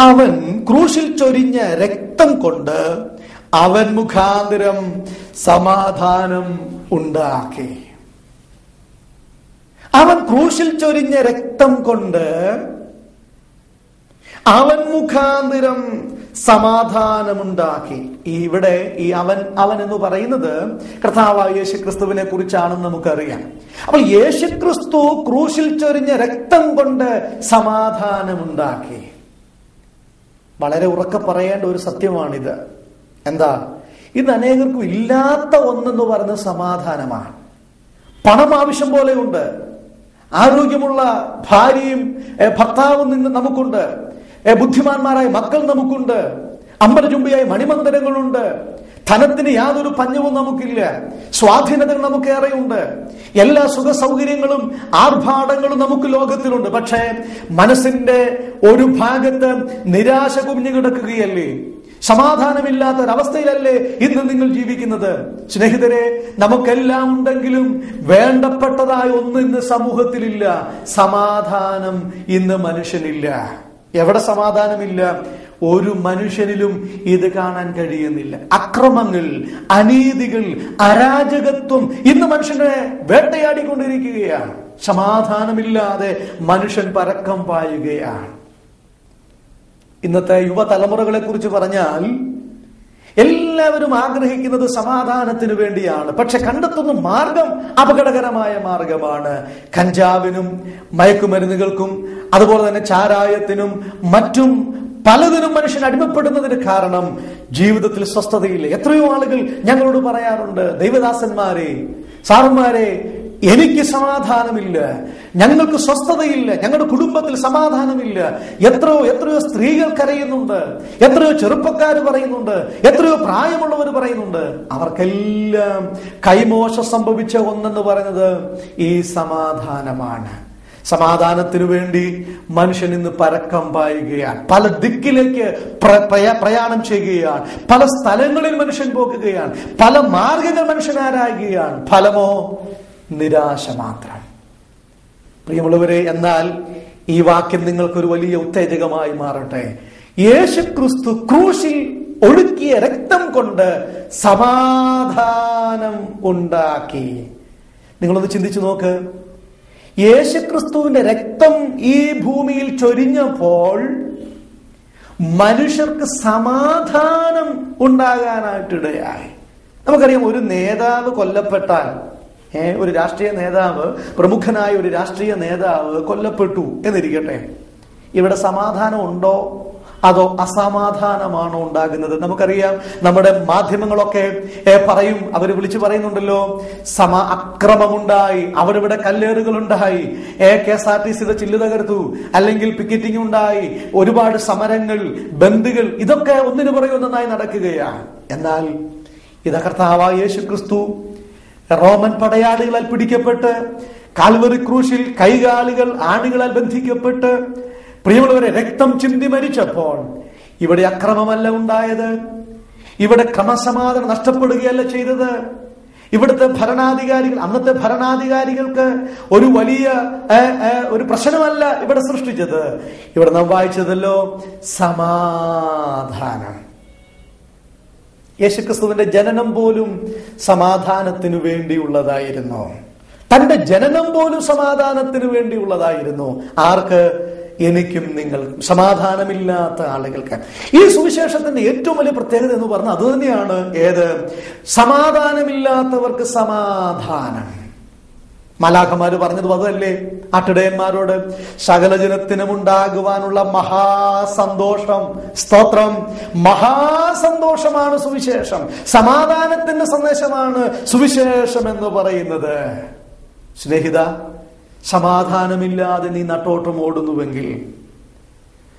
അവൻ ക്രൂശിൽ ചൊരിഞ്ഞ രക്തം കൊണ്ട് അവൻ മുഖാന്തരം സമാധാനം ഉണ്ടാക്കി. അവൻ ക്രൂശിൽ ചൊരിഞ്ഞ രക്തം കൊണ്ട് അവൻ മുഖാന്തരം സമാധാനമുണ്ടാക്കി. ഇവിടെ ഈ അവൻ എന്ന് പറയുന്നത് കർത്താവായ യേശു ക്രിസ്തുവിനെ കുറിച്ചാണെന്ന് നമുക്കറിയാം. അപ്പോൾ യേശു ക്രിസ്തു ക്രൂശിൽ ചൊരിഞ്ഞ രക്തം കൊണ്ട് സമാധാനമുണ്ടാക്കി. വളരെ ഉറക്കെ പറയേണ്ട ഒരു സത്യമാണിത്. എന്താ? ഇത് അനേകർക്കും ഇല്ലാത്ത ഒന്നെന്ന് പറയുന്ന സമാധാനമാണ്. പണം ആവശ്യം പോലെയുണ്ട്, ആരോഗ്യമുള്ള ഭാര്യയും ഭർത്താവും നമുക്കുണ്ട്, ബുദ്ധിമാന്മാരായ മക്കൾ നമുക്കുണ്ട്, അമ്പരചുംബിയായ മണിമന്ദിരങ്ങളുണ്ട്, ധനത്തിന് യാതൊരു പഞ്ഞവും നമുക്കില്ല, സ്വാധീനതകൾ നമുക്കേറെയുണ്ട്, എല്ലാ സുഖ സൗകര്യങ്ങളും ആർഭാടങ്ങളും നമുക്ക് ലോകത്തിലുണ്ട്. പക്ഷേ മനസ്സിന്റെ ഒരു ഭാഗത്ത് നിരാശ കുമിഞ്ഞു കിടക്കുകയല്ലേ? സമാധാനമില്ലാത്തൊരവസ്ഥയിലല്ലേ ഇന്ന് നിങ്ങൾ ജീവിക്കുന്നത്? സ്നേഹിതരെ, നമുക്കെല്ലാം ഉണ്ടെങ്കിലും വേണ്ടപ്പെട്ടതായ ഒന്നും ഇന്ന് സമൂഹത്തിലില്ല. സമാധാനം ഇന്ന് മനുഷ്യനില്ല. എവിടെ സമാധാനമില്ല? ഒരു മനുഷ്യനിലും ഇത് കാണാൻ കഴിയുന്നില്ല. അക്രമങ്ങൾ, അനീതികൾ, അരാജകത്വം ഇന്ന് മനുഷ്യനെ വേട്ടയാടിക്കൊണ്ടിരിക്കുകയാണ്. സമാധാനമില്ലാതെ മനുഷ്യൻ പരക്കം പായുകയാണ്. ഇന്നത്തെ യുവതലമുറകളെ കുറിച്ച് പറഞ്ഞാൽ എല്ലാവരും ആഗ്രഹിക്കുന്നത് സമാധാനത്തിന് വേണ്ടിയാണ്. പക്ഷെ കണ്ടെത്തുന്ന മാർഗം അപകടകരമായ മാർഗമാണ്. കഞ്ചാവിനും മയക്കുമരുന്നുകൾക്കും അതുപോലെ തന്നെ ചാരായത്തിനും മറ്റും പലതിനും മനുഷ്യൻ അടിമപ്പെടുന്നതിന് കാരണം ജീവിതത്തിൽ സ്വസ്ഥതയില്ല. എത്രയോ ആളുകൾ ഞങ്ങളോട് പറയാറുണ്ട്, ദൈവദാസന്മാരെ, സാറുമാരെ, എനിക്ക് സമാധാനമില്ല, ഞങ്ങൾക്ക് സ്വസ്ഥതയില്ല, ഞങ്ങളുടെ കുടുംബത്തിൽ സമാധാനമില്ല. എത്രയോ സ്ത്രീകൾ കരയുന്നുണ്ട്, എത്രയോ ചെറുപ്പക്കാർ പറയുന്നുണ്ട്, എത്രയോ പ്രായമുള്ളവർ പറയുന്നുണ്ട്. അവർക്കെല്ലാം കൈമോശം സംഭവിച്ച ഒന്നെന്ന് പറയുന്നത് ഈ സമാധാനമാണ്. സമാധാനത്തിനു വേണ്ടി മനുഷ്യൻ ഇന്ന് പരക്കം പായുകയാണ്, പല ദിക്കിലേക്ക് പ്രയാണം ചെയ്യുകയാണ്, പല സ്ഥലങ്ങളിൽ മനുഷ്യൻ പോകുകയാണ്, പല മാർഗങ്ങൾ മനുഷ്യൻ ആരായുകയാണ്. ഫലമോ നിരാശ മാത്രം. പ്രിയമുള്ളവരെ, എന്നാൽ ഈ വാക്യം നിങ്ങൾക്കൊരു വലിയ ഉത്തേജകമായി മാറട്ടെ. യേശുക്രിസ്തു ക്രൂശിൽ ഒഴുക്കിയ രക്തം കൊണ്ട് സമാധാനം ഉണ്ടാക്കി. നിങ്ങളൊന്ന് ചിന്തിച്ചു നോക്ക്. യേശുക്രിസ്തുവിന്റെ രക്തം ഈ ഭൂമിയിൽ ചൊരിഞ്ഞപ്പോൾ മനുഷ്യർക്ക് സമാധാനം ഉണ്ടാകാനായിട്ടിടയായി. നമുക്കറിയാം, ഒരു നേതാവ് കൊല്ലപ്പെട്ടാൽ, ഒരു രാഷ്ട്രീയ നേതാവ്, പ്രമുഖനായ ഒരു രാഷ്ട്രീയ നേതാവ് കൊല്ലപ്പെട്ടു എന്നിരിക്കട്ടെ, ഇവിടെ സമാധാനം ഉണ്ടോ അതോ അസമാധാനമാണോ ഉണ്ടാകുന്നത്? നമുക്കറിയാം, നമ്മുടെ മാധ്യമങ്ങളൊക്കെ പറയും, അവർ വിളിച്ചു പറയുന്നുണ്ടല്ലോ, അക്രമമുണ്ടായി, അവിടെ കല്ലേറുകൾ ഉണ്ടായി, KSRTCയുടെ ചില്ല് തകർത്തു, അല്ലെങ്കിൽ പിക്കറ്റിംഗ് ഉണ്ടായി, ഒരുപാട് സമരങ്ങൾ, ബന്ദികൾ, ഇതൊക്കെ ഒന്നിനു പുറകെ ഒന്നായി നടക്കുകയാണ്. എന്നാൽ ഇത് കർത്താവായ യേശുക്രിസ്തു റോമൻ പടയാളികളാൽ പിടിക്കപ്പെട്ട് കാൽവറി ക്രൂശിൽ കൈകാലുകൾ ആണികളാൽ ബന്ധിക്കപ്പെട്ട് പ്രിയമുള്ളവരെ രക്തം ചിന്തി മരിച്ചപ്പോൾ ഇവിടെ അക്രമമല്ല ഉണ്ടായത്, ഇവിടെ ക്രമസമാധാനം നഷ്ടപ്പെടുകയല്ല ചെയ്തത്. ഇവിടുത്തെ ഭരണാധികാരികൾ, അന്നത്തെ ഭരണാധികാരികൾക്ക് ഒരു വലിയ ഒരു പ്രശ്നമല്ല ഇവിടെ സൃഷ്ടിച്ചത്. ഇവിടെ നാം വായിച്ചതല്ലോ സമാധാനം. യേശുക്രിസ്തുവിന്റെ ജനനം പോലും സമാധാനത്തിനു വേണ്ടിയുള്ളതായിരുന്നു. തന്റെ ജനനം പോലും സമാധാനത്തിനു വേണ്ടിയുള്ളതായിരുന്നു. ആർക്ക്? എനിക്കും നിങ്ങൾക്കും, സമാധാനമില്ലാത്ത ആളുകൾക്ക്. ഈ സുവിശേഷത്തിന്റെ ഏറ്റവും വലിയ പ്രത്യേകത എന്ന് പറഞ്ഞാൽ അത് തന്നെയാണ്. ഏത്? സമാധാനമില്ലാത്തവർക്ക് സമാധാനം. മാലാഖമാര് പറഞ്ഞത് അതല്ലേ ആട്ടിടയന്മാരോട്? സകല ജനത്തിനും ഉണ്ടാകുവാനുള്ള മഹാസന്തോഷം, സ്തോത്രം, മഹാസന്തോഷമാണ് സുവിശേഷം. സമാധാനത്തിന്റെ സന്ദേശമാണ് സുവിശേഷം എന്ന് പറയുന്നത്. സ്നേഹിത, സമാധാനമില്ലാതെ നീ നട്ടോട്ടം ഓടുന്നുവെങ്കിൽ,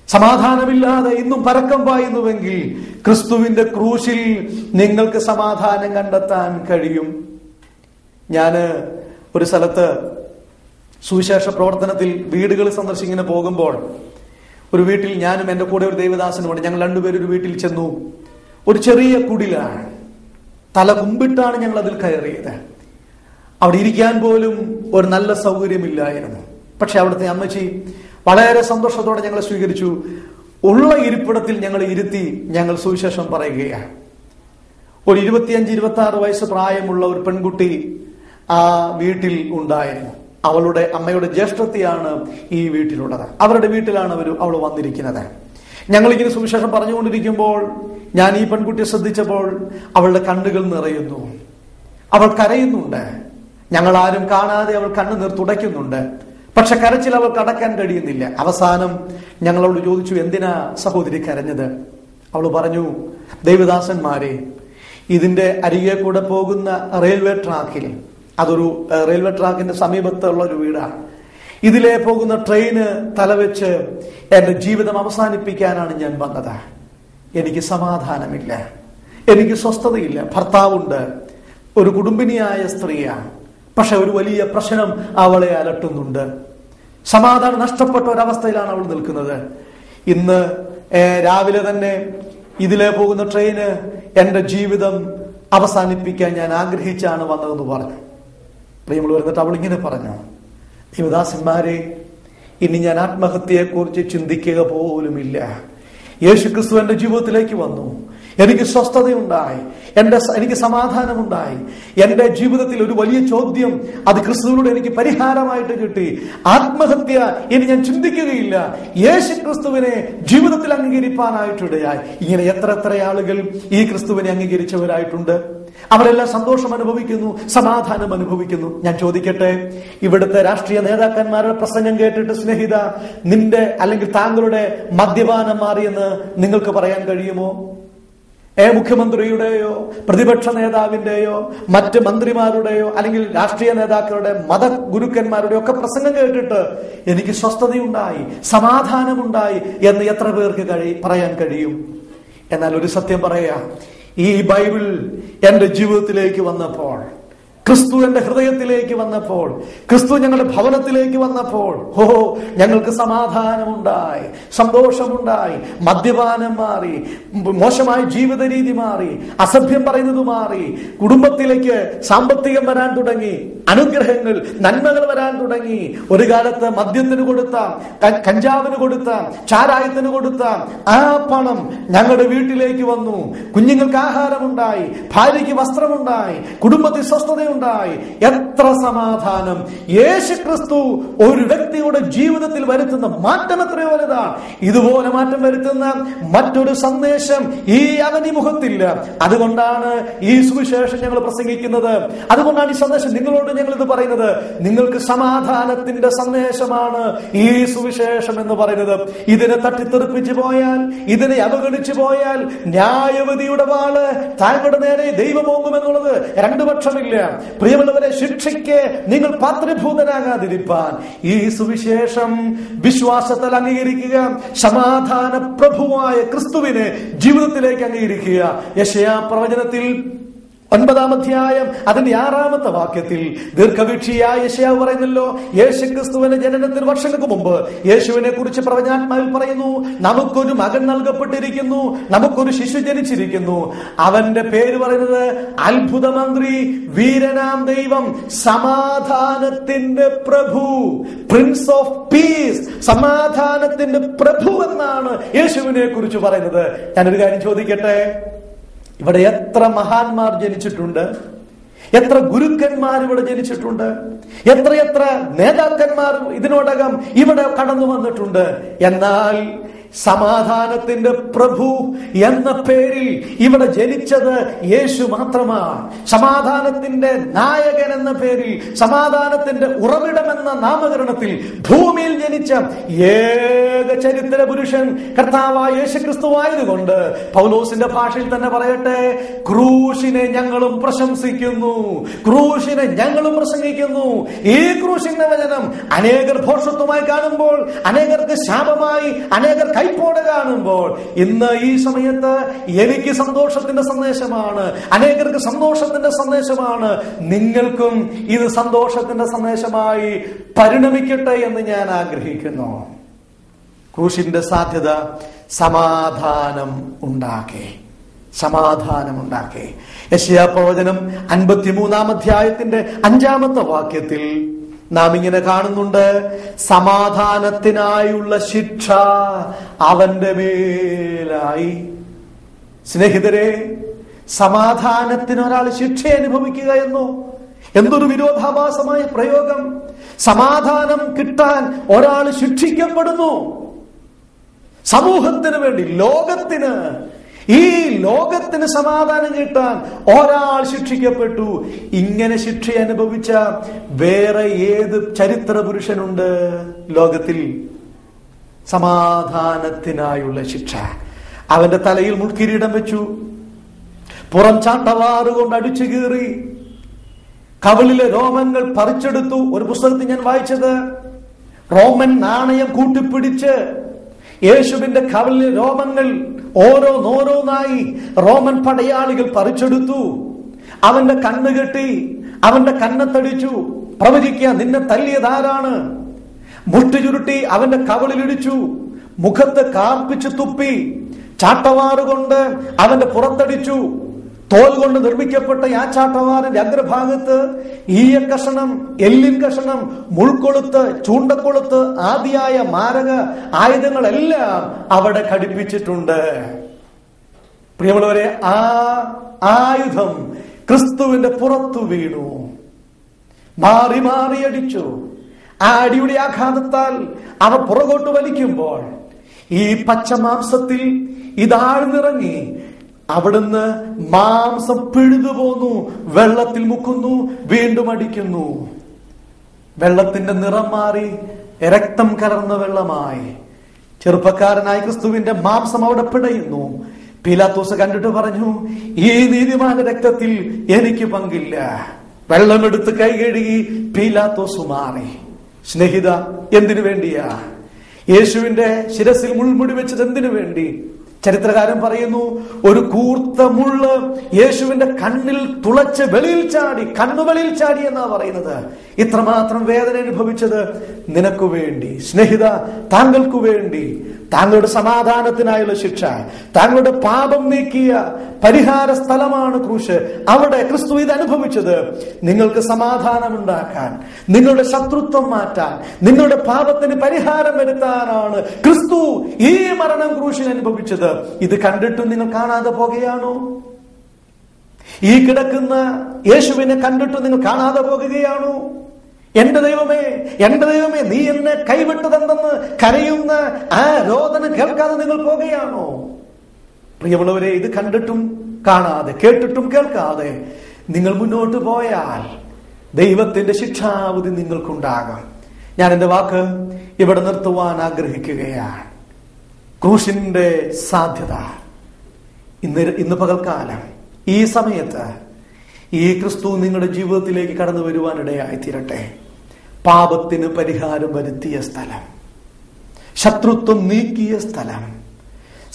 സമാധാനമില്ലാതെ ഇന്നും പരക്കം പായുന്നുവെങ്കിൽ, ക്രിസ്തുവിന്റെ ക്രൂശിൽ നിങ്ങൾക്ക് സമാധാനം കണ്ടെത്താൻ കഴിയും. ഞാന് ഒരു സ്ഥലത്ത് സുവിശേഷ പ്രവർത്തനത്തിൽ വീടുകൾ സന്ദർശിങ്ങനെ പോകുമ്പോൾ ഒരു വീട്ടിൽ ഞാനും എന്റെ കൂടെ ഒരു ദൈവദാസനുമാണ്. ഞങ്ങൾ രണ്ടുപേരും ഒരു വീട്ടിൽ ചെന്നു. ഒരു ചെറിയ കുടിലാണ്, തല കുമ്പിട്ടാണ് ഞങ്ങൾ അതിൽ കയറിയത്. അവിടെ ഇരിക്കാൻ പോലും ഒരു നല്ല സൗകര്യമില്ലായിരുന്നു. പക്ഷെ അവിടുത്തെ അമ്മച്ചി വളരെ സന്തോഷത്തോടെ ഞങ്ങളെ സ്വീകരിച്ചു. ഉള്ള ഇരിപ്പിടത്തിൽ ഞങ്ങൾ ഇരുത്തി ഞങ്ങൾ സുവിശേഷം പറയുകയാണ്. ഒരു 25-26 വയസ്സ് പ്രായമുള്ള ഒരു പെൺകുട്ടി ആ വീട്ടിൽ ഉണ്ടായിരുന്നു. അവളുടെ അമ്മയുടെ ജ്യേഷ്ഠത്തെയാണ് ഈ വീട്ടിലുള്ളത്. അവരുടെ വീട്ടിലാണ് അവൾ വന്നിരിക്കുന്നത്. ഞങ്ങളിങ്ങനെ സുവിശേഷം പറഞ്ഞുകൊണ്ടിരിക്കുമ്പോൾ ഞാൻ ഈ പെൺകുട്ടിയെ ശ്രദ്ധിച്ചപ്പോൾ അവളുടെ കണ്ണുകൾ നിറയുന്നു, അവൾ കരയുന്നുണ്ട്. ഞങ്ങൾ ആരും കാണാതെ അവൾ കണ്ണുനീർ തുടയ്ക്കുന്നുണ്ട്. പക്ഷെ കരച്ചിൽ അവൾക്ക് അടക്കാൻ കഴിയുന്നില്ല. അവസാനം ഞങ്ങളോട് ചോദിച്ചു, എന്തിനാ സഹോദരി കരഞ്ഞത്? അവൾ പറഞ്ഞു, ദൈവദാസന്മാരെ, ഇതിന്റെ അരികെ കൂടെ പോകുന്ന റെയിൽവേ ട്രാക്കിൽ, അതൊരു റെയിൽവേ ട്രാക്കിന്റെ സമീപത്തുള്ള ഒരു വീടാണ്, ഇതിലെ പോകുന്ന ട്രെയിന് തലവെച്ച് എന്റെ ജീവിതം അവസാനിപ്പിക്കാനാണ് ഞാൻ വന്നത്. എനിക്ക് സമാധാനമില്ല, എനിക്ക് സ്വസ്ഥതയില്ല. ഭർത്താവുണ്ട്, ഒരു കുടുംബിനിയായ സ്ത്രീയാണ്. പക്ഷെ ഒരു വലിയ പ്രശ്നം അവളെ അലട്ടുന്നുണ്ട്. സമാധാനം നഷ്ടപ്പെട്ട ഒരവസ്ഥയിലാണ് അവൾ നിൽക്കുന്നത്. ഇന്ന് രാവിലെ തന്നെ ഇതിലെ പോകുന്ന ട്രെയിന് എന്റെ ജീവിതം അവസാനിപ്പിക്കാൻ ഞാൻ ആഗ്രഹിച്ചാണ് വന്നതെന്ന് പറഞ്ഞു. പ്രിയമുള്ളവർ, എന്നിട്ട് അവൾ ഇങ്ങനെ പറഞ്ഞു, ദൈവദാസന്മാരെ, ഇനി ഞാൻ ആത്മഹത്യയെക്കുറിച്ച് ചിന്തിക്കുക പോലുമില്ല. യേശുക്രിസ്തു എന്റെ ജീവിതത്തിലേക്ക് വന്നു. എനിക്ക് സ്വസ്ഥതയുണ്ടായി, എനിക്ക് സമാധാനമുണ്ടായി. എന്റെ ജീവിതത്തിൽ ഒരു വലിയ ചോദ്യം അത് ക്രിസ്തുവിലൂടെ എനിക്ക് പരിഹാരമായിട്ട് കിട്ടി. ആത്മഹത്യ ഇനി ഞാൻ ചിന്തിക്കുകയില്ല, യേശു ക്രിസ്തുവിനെ ജീവിതത്തിൽ അംഗീകരിപ്പാനായിട്ടിടയായി. ഇങ്ങനെ എത്ര ആളുകൾ ഈ ക്രിസ്തുവിനെ അംഗീകരിച്ചവരായിട്ടുണ്ട്. അവരെല്ലാം സന്തോഷം അനുഭവിക്കുന്നു, സമാധാനം അനുഭവിക്കുന്നു. ഞാൻ ചോദിക്കട്ടെ, ഇവിടുത്തെ രാഷ്ട്രീയ നേതാക്കന്മാരുടെ പ്രസംഗം കേട്ടിട്ട് സ്നേഹിത, നിന്റെ അല്ലെങ്കിൽ താങ്കളുടെ മദ്യപാനം മാറിയെന്ന് നിങ്ങൾക്ക് പറയാൻ കഴിയുമോ? മുഖ്യമന്ത്രിയുടെയോ പ്രതിപക്ഷ നേതാവിന്റെയോ മറ്റ് മന്ത്രിമാരുടെയോ അല്ലെങ്കിൽ രാഷ്ട്രീയ നേതാക്കളുടെ മതഗുരുക്കന്മാരുടെയോ ഒക്കെ പ്രസംഗം കേട്ടിട്ട് എനിക്ക് സ്വസ്ഥതയുണ്ടായി, സമാധാനമുണ്ടായി എന്ന് എത്ര പേർക്ക് പറയാൻ കഴിയും? എന്നാൽ ഒരു സത്യം പറയാം, ഈ ബൈബിൾ എന്റെ ജീവിതത്തിലേക്ക് വന്നപ്പോൾ, ക്രിസ്തു എന്റെ ഹൃദയത്തിലേക്ക് വന്നപ്പോൾ, ക്രിസ്തു ഞങ്ങളുടെ ഭവനത്തിലേക്ക് വന്നപ്പോൾ, ഞങ്ങൾക്ക് സമാധാനമുണ്ടായി, സന്തോഷമുണ്ടായി. മദ്യപാനം മാറി, മോശമായ ജീവിത രീതി മാറി, അസഭ്യം പറയുന്നത് മാറി, കുടുംബത്തിലേക്ക് സാമ്പത്തികം വരാൻ തുടങ്ങി, അനുഗ്രഹങ്ങൾ നന്മകൾ വരാൻ തുടങ്ങി. ഒരു കാലത്ത് മദ്യത്തിന് കൊടുത്താം, കഞ്ചാവിന് കൊടുത്താം, ചാരായത്തിന് കൊടുത്താം, ആ പണം ഞങ്ങളുടെ വീട്ടിലേക്ക് വന്നു. കുഞ്ഞുങ്ങൾക്ക് ആഹാരമുണ്ടായി, ഭാര്യയ്ക്ക് വസ്ത്രമുണ്ടായി, കുടുംബത്തിൽ സ്വസ്ഥതയുണ്ടായി. എത്ര സമാധാനം! യേശു ക്രിസ്തു ഒരു വ്യക്തിയുടെ ജീവിതത്തിൽ വരുത്തുന്ന മാറ്റം എത്രയോ വലുതാണ്. ഇതുപോലെ മാറ്റം വരുത്തുന്ന മറ്റൊരു സന്ദേശം ഈ അവനിമുഖത്തില്ല. അതുകൊണ്ടാണ് ഈ സുവിശേഷം ഞങ്ങൾ പ്രസംഗിക്കുന്നത്. അതുകൊണ്ടാണ് ഈ സന്ദേശം നിങ്ങളോട് ഞങ്ങൾ ഇത് പറയുന്നത്. നിങ്ങൾക്ക് സമാധാനത്തിന്റെ സന്ദേശമാണ് ഈ സുവിശേഷം എന്ന് പറയുന്നത്. ഇതിനെ തട്ടിത്തെറിപ്പിച്ചു പോയാൽ, ഇതിനെ അവഗണിച്ചു പോയാൽ ന്യായവതിയുടെ വാള് താങ്കളുടെ നേരെ ദൈവമോങ്ങുമെന്നുള്ളത് രണ്ടു പക്ഷമില്ല. പ്രിയമുള്ളവരെ, ശിക്ഷയ്ക്ക് നിങ്ങൾ പാത്രഭൂതരാകാതിരിപ്പാൻ ഈ സുവിശേഷം വിശ്വാസത്താൽ അംഗീകരിക്കുക. സമാധാന പ്രഭുവായ ക്രിസ്തുവിനെ ജീവിതത്തിലേക്ക് അംഗീകരിക്കുക. യെശയ്യാ പ്രവചനത്തിൽ 9-ാം അധ്യായം അതിന്റെ 6-ാമത്തെ വാക്യത്തിൽ ദീർഘവീക്ഷിയായ യെശയ്യാവ് പറയുന്നല്ലോ, യേശു ക്രിസ്തുവിന്റെ ജനനത്തിന് വർഷങ്ങൾക്ക് മുമ്പ് യേശുവിനെ കുറിച്ച് പ്രവചനാത്മാവിൽ പറയുന്നു, നമുക്കൊരു മകൻ നൽകപ്പെട്ടിരിക്കുന്നു, നമുക്കൊരു ശിശു ജനിച്ചിരിക്കുന്നു. അവന്റെ പേര് പറയുന്നത് അത്ഭുതമന്ത്രി, വീരനാം ദൈവം, സമാധാനത്തിന്റെ പ്രഭു, പ്രിൻസ് ഓഫ് പീസ്, സമാധാനത്തിന്റെ പ്രഭു എന്നാണ് യേശുവിനെ കുറിച്ച് പറയുന്നത്. ഞാനൊരു കാര്യം ചോദിക്കട്ടെ, ഇവിടെ എത്ര മഹാന്മാർ ജനിച്ചിട്ടുണ്ട്, എത്ര ഗുരുക്കന്മാർ ഇവിടെ ജനിച്ചിട്ടുണ്ട്, എത്രയെത്ര നേതാക്കന്മാർ ഇതിനോടകം ഇവിടെ കടന്നു വന്നിട്ടുണ്ട്. എന്നാൽ സമാധാനത്തിന്റെ പ്രഭു എന്ന പേരിൽ ഇവിടെ ജനിച്ചത് യേശു മാത്രമാണ്. സമാധാനത്തിന്റെ നായകൻ എന്ന പേരിൽ, സമാധാനത്തിന്റെ ഉറവിടം എന്ന നാമകരണത്തിൽ ഭൂമിയിൽ ജനിച്ച ഏക ചരിത്ര പുരുഷൻ കർത്താവായ യേശു ക്രിസ്തുവായതുകൊണ്ട് പൗലോസിന്റെ ഭാഷയിൽ തന്നെ പറയട്ടെ, ക്രൂശിനെ ഞങ്ങളും പ്രശംസിക്കുന്നു, ക്രൂശിനെ ഞങ്ങളും പ്രസംഗിക്കുന്നു. ഈ ക്രൂശിന്റെ വചനം അനേകർ ഭോഷത്വമായി കാണുമ്പോൾ, അനേകർക്ക് ശാപമായി, അനേകർ കൈപ്പോടെ കാണുമ്പോൾ, ഇന്ന് ഈ സമയത്ത് എനിക്ക് സന്തോഷത്തിന്റെ സന്ദേശമാണ്, അനേകർക്ക് സന്തോഷത്തിന്റെ സന്ദേശമാണ്. നിങ്ങൾക്കും ഇത് സന്തോഷത്തിന്റെ സന്ദേശമായി പരിണമിക്കട്ടെ എന്ന് ഞാൻ ആഗ്രഹിക്കുന്നു. ക്രൂശിന്റെ സാധ്യത സമാധാനം ഉണ്ടാക്കി, സമാധാനമുണ്ടാക്കി. യെശയ്യാ പ്രവചനം 53-ാം അധ്യായത്തിന്റെ 5-ാമത്തെ വാക്യത്തിൽ നാം ഇങ്ങനെ കാണുന്നുണ്ട്, സമാധാനത്തിനായുള്ള ശിക്ഷ അവന്റെ മേലായി. സ്നേഹിതരെ, സമാധാനത്തിന് ഒരാൾ ശിക്ഷ അനുഭവിക്കുക എന്നോ എന്തൊരു വിരോധാഭാസമായ പ്രയോഗം! സമാധാനം കിട്ടാൻ ഒരാൾ ശിക്ഷിക്കപ്പെടുന്നു. സമൂഹത്തിന് വേണ്ടി, ലോകത്തിന്, ഈ ലോകത്തിന് സമാധാനം കിട്ടാൻ ഒരാൾ ശിക്ഷിക്കപ്പെട്ടു. ഇങ്ങനെ ശിക്ഷ അനുഭവിച്ച വേറെ ഏത് ചരിത്ര പുരുഷനുണ്ട് ലോകത്തിൽ? സമാധാനത്തിനായുള്ള ശിക്ഷ. അവന്റെ തലയിൽ മുൾക്കിരീടം വെച്ചു, പുറം ചാട്ടവാറുകൊണ്ട് അടിച്ചു കീറി, കവിളിലെ രോമങ്ങൾ പറിച്ചെടുത്തു. ഒരു പുസ്തകത്തിൽ ഞാൻ വായിച്ചത്, റോമൻ നാണയം കൂട്ടിപ്പിടിച്ച് യേശുവിന്റെ കവിളിലെ രോമങ്ങൾ ഓരോന്നോരോന്നായി റോമൻ പടയാളികൾ പറിച്ചെടുത്തു. അവന്റെ കണ്ണ് കെട്ടി, അവന്റെ കന്നത്തടിച്ചു. പ്രവചിക്കുക, നിന്നെ തല്ലിയതാരാണ്? മുഷ്ടി ചുരുട്ടി അവന്റെ കവിളിലിടിച്ചു, മുഖത്ത് കാർപ്പിച്ചു തുപ്പി, ചാട്ടവാറുകൊണ്ട് അവന്റെ പുറത്തടിച്ചു. തോൽ കൊണ്ട് നിർമ്മിക്കപ്പെട്ട ആ ചാട്ടവാറിന്റെ അഗ്രഭാഗത്ത് ഈയ കഷണം, എല്ലിൻ കഷണം, മുൾക്കൊളുത്ത്, ചൂണ്ടക്കൊളുത്ത് ആദിയായ മാരക ആയുധങ്ങളെല്ലാം അവിടെ ഘടിപ്പിച്ചിട്ടുണ്ട്. പ്രിയമുള്ളവരെ, ആ ആയുധം ക്രിസ്തുവിന്റെ പുറത്തു വീണു, മാറി മാറി അടിച്ചു. ആ അടിയുടെ ആഘാതത്താൽ അവ പുറകോട്ട് വലിക്കുമ്പോൾ ഈ പച്ചമാംസത്തിൽ ഇതാഴ്ന്നിറങ്ങി അവിടുന്ന് മാംസം പിഴുതു പോന്നു, വെള്ളത്തിൽ മുക്കുന്നു, വീണ്ടും അടിക്കുന്നു. വെള്ളത്തിന്റെ നിറം മാറി രക്തം കലർന്ന വെള്ളമായി. ചെറുപ്പക്കാരനായ ക്രിസ്തുവിന്റെ മാംസം അവിടെ പിടയുന്നു. പീലാത്തോസ് കണ്ടിട്ട് പറഞ്ഞു, ഈ നീതിമാന്റെ രക്തത്തിൽ എനിക്ക് പങ്കില്ല. വെള്ളമെടുത്ത് കൈ കഴുകി പീലാത്തോസ് മാറി. സ്നേഹിത, എന്തിനു വേണ്ടിയാ യേശുവിന്റെ ശിരസിൽ മുൾമുടി വെച്ചത്? എന്തിനു വേണ്ടി? ചരിത്രകാരൻ പറയുന്നു, ഒരു കൂർത്ത മുള്ള് യേശുവിന്റെ കണ്ണിൽ തുളച്ച് വെളിയിൽ ചാടി, കണ്ണുവെളിയിൽ ചാടി എന്നാ പറയുന്നത്. ഇത്രമാത്രം വേദന അനുഭവിച്ചത് നിനക്കു വേണ്ടി. സ്നേഹിത, താങ്കൾക്കു വേണ്ടി. താങ്കളുടെ സമാധാനത്തിനായുള്ള ശിക്ഷ, താങ്കളുടെ പാപം നീക്കിയ പരിഹാര സ്ഥലമാണ് ക്രൂശ്. അവിടെ ക്രിസ്തു ഇത് അനുഭവിച്ചത് നിങ്ങൾക്ക് സമാധാനമുണ്ടാക്കാൻ, നിങ്ങളുടെ ശത്രുത്വം മാറ്റാൻ, നിങ്ങളുടെ പാപത്തിന് പരിഹാരം വരുത്താനാണ് ക്രിസ്തു ഈ മരണം ക്രൂശിൽ അനുഭവിച്ചത്. ഇത് കണ്ടിട്ടും നിങ്ങൾ കാണാതെ പോകുകയാണോ? ഈ കിടക്കുന്ന യേശുവിനെ കണ്ടിട്ടും നിങ്ങൾ കാണാതെ പോകുകയാണോ? എന്റെ ദൈവമേ, എന്റെ ദൈവമേ, നീ എന്നെ കൈവിട്ടതെന്തെന്ന് കരയുന്ന ആ രോദനം കേൾക്കാതെ നിങ്ങൾ പോകുകയാണോ? പ്രിയമുള്ളവരെ, ഇത് കണ്ടിട്ടും കാണാതെ, കേട്ടിട്ടും കേൾക്കാതെ നിങ്ങൾ മുന്നോട്ട് പോയാൽ ദൈവത്തിന്റെ ശിക്ഷാവധി നിങ്ങൾക്കുണ്ടാകും. ഞാൻ എന്റെ വാക്ക് ഇവിടെ നിർത്തുവാൻ ആഗ്രഹിക്കുകയാണ്. ക്രൂശിന്റെ സാധ്യത ഇന്ന് പകൽക്കാലം ഈ സമയത്ത് ഈ ക്രിസ്തു നിങ്ങളുടെ ജീവിതത്തിലേക്ക് കടന്നു വരുവാനിടയായി തീരട്ടെ. പാപത്തിന് പരിഹാരം വരുത്തിയ സ്ഥലം, ശത്രുത്വം നീക്കിയ സ്ഥലം,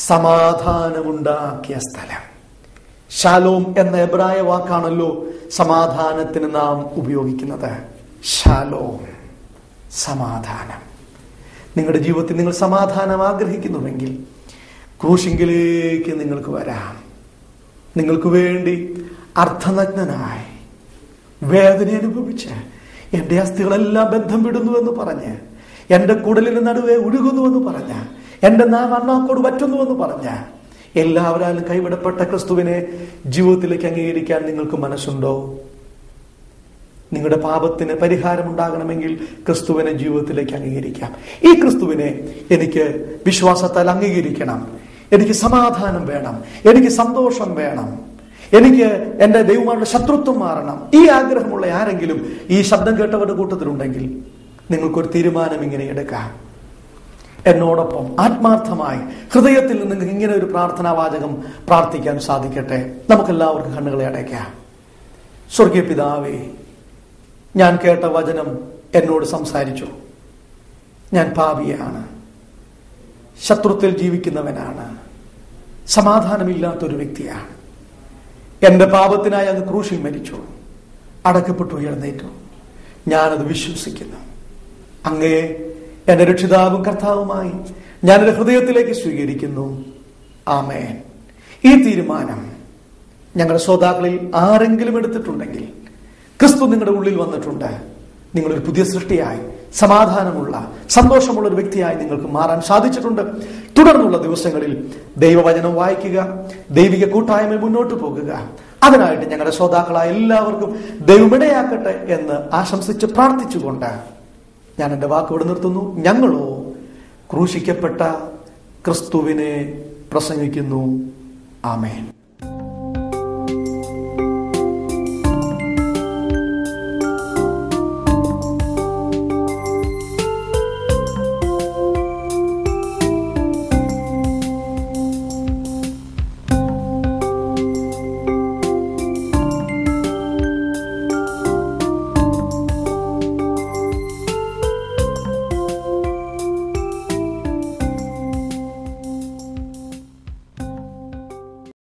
സമാധാനമുണ്ടാക്കിയ സ്ഥലം. ശാലോം എന്ന എബ്രായ വാക്കാണല്ലോ സമാധാനത്തിന് നാം ഉപയോഗിക്കുന്നത്. ശാലോം, സമാധാനം. നിങ്ങളുടെ ജീവിതത്തിൽ നിങ്ങൾ സമാധാനം ആഗ്രഹിക്കുന്നുവെങ്കിൽ ക്രൂശിങ്കിലേക്ക് നിങ്ങൾക്ക് വരാം. നിങ്ങൾക്ക് വേണ്ടി അർത്ഥനഗ്നനായി വേദന അനുഭവിച്ച് എന്റെ അസ്ഥികളെല്ലാം ബന്ധം വിടുന്നുവെന്ന് പറഞ്ഞ്, എന്റെ കുടലിന് നടുവേ ഒഴുകുന്നുവെന്ന് പറഞ്ഞ, എന്റെ നാവ് അണ്ണാക്കോട് പറ്റുന്നുവെന്ന് പറഞ്ഞ എല്ലാവരാലും കൈവിടപ്പെട്ട ക്രിസ്തുവിനെ ജീവിതത്തിലേക്ക് അംഗീകരിക്കാൻ നിങ്ങൾക്ക് മനസ്സുണ്ടോ? നിങ്ങളുടെ പാപത്തിന് പരിഹാരം ഉണ്ടാകണമെങ്കിൽ ക്രിസ്തുവിനെ ജീവിതത്തിലേക്ക് അംഗീകരിക്കാം. ഈ ക്രിസ്തുവിനെ എനിക്ക് വിശ്വാസത്താൽ അംഗീകരിക്കണം. എനിക്ക് സമാധാനം വേണം, എനിക്ക് സന്തോഷം വേണം, എനിക്ക് എന്റെ ദൈവമാരുടെ ശത്രുത്വം മാറണം. ഈ ആഗ്രഹമുള്ള ആരെങ്കിലും ഈ ശബ്ദം കേട്ടവരുടെ കൂട്ടത്തിലുണ്ടെങ്കിൽ നിങ്ങൾക്കൊരു തീരുമാനം ഇങ്ങനെ എടുക്കാം. എന്നോടൊപ്പം ആത്മാർത്ഥമായി ഹൃദയത്തിൽ നിന്ന് ഇങ്ങനെ ഒരു പ്രാർത്ഥനാവാചകം പ്രാർത്ഥിക്കാൻ സാധിക്കട്ടെ. നമുക്കെല്ലാവർക്കും കണ്ണുകളെ അടയ്ക്കാം. സ്വർഗീയ പിതാവേ, ഞാൻ കേട്ട വചനം എന്നോട് സംസാരിച്ചു. ഞാൻ പാപിയാണ്, ശത്രുത്തിൽ ജീവിക്കുന്നവനാണ്, സമാധാനമില്ലാത്തൊരു വ്യക്തിയാണ്. എന്റെ പാപത്തിനായി അങ്ങ് ക്രൂശിൽ മരിച്ചു, അടക്കപ്പെട്ടു, എഴുന്നേറ്റു. ഞാനത് വിശ്വസിക്കുന്നു. അങ്ങേ എന്റെ രക്ഷിതാവും കർത്താവുമായി ഞാൻ എന്റെ ഹൃദയത്തിലേക്ക് സ്വീകരിക്കുന്നു. ആമേൻ. ഈ തീരുമാനം ഞങ്ങളുടെ ശ്രോതാക്കളിൽ ആരെങ്കിലും എടുത്തിട്ടുണ്ടെങ്കിൽ ക്രിസ്തു നിങ്ങളുടെ ഉള്ളിൽ വന്നിട്ടുണ്ട്. നിങ്ങളൊരു പുതിയ സൃഷ്ടിയായി, സമാധാനമുള്ള, സന്തോഷമുള്ള ഒരു വ്യക്തിയായി നിങ്ങൾക്ക് മാറാൻ സാധിച്ചിട്ടുണ്ട്. തുടർന്നുള്ള ദിവസങ്ങളിൽ ദൈവവചനം വായിക്കുക, ദൈവിക കൂട്ടായ്മ മുന്നോട്ട് പോകുക. അതിനായിട്ട് ഞങ്ങളുടെ ശ്രോതാക്കളായ എല്ലാവർക്കും ദൈവമിടയാക്കട്ടെ എന്ന് ആശംസിച്ച് പ്രാർത്ഥിച്ചുകൊണ്ട് ഞാൻ എന്റെ വാക്കോട് നിർത്തുന്നു. ഞങ്ങളോ ക്രൂശിക്കപ്പെട്ട ക്രിസ്തുവിനെ പ്രസംഗിക്കുന്നു. ആമേൻ.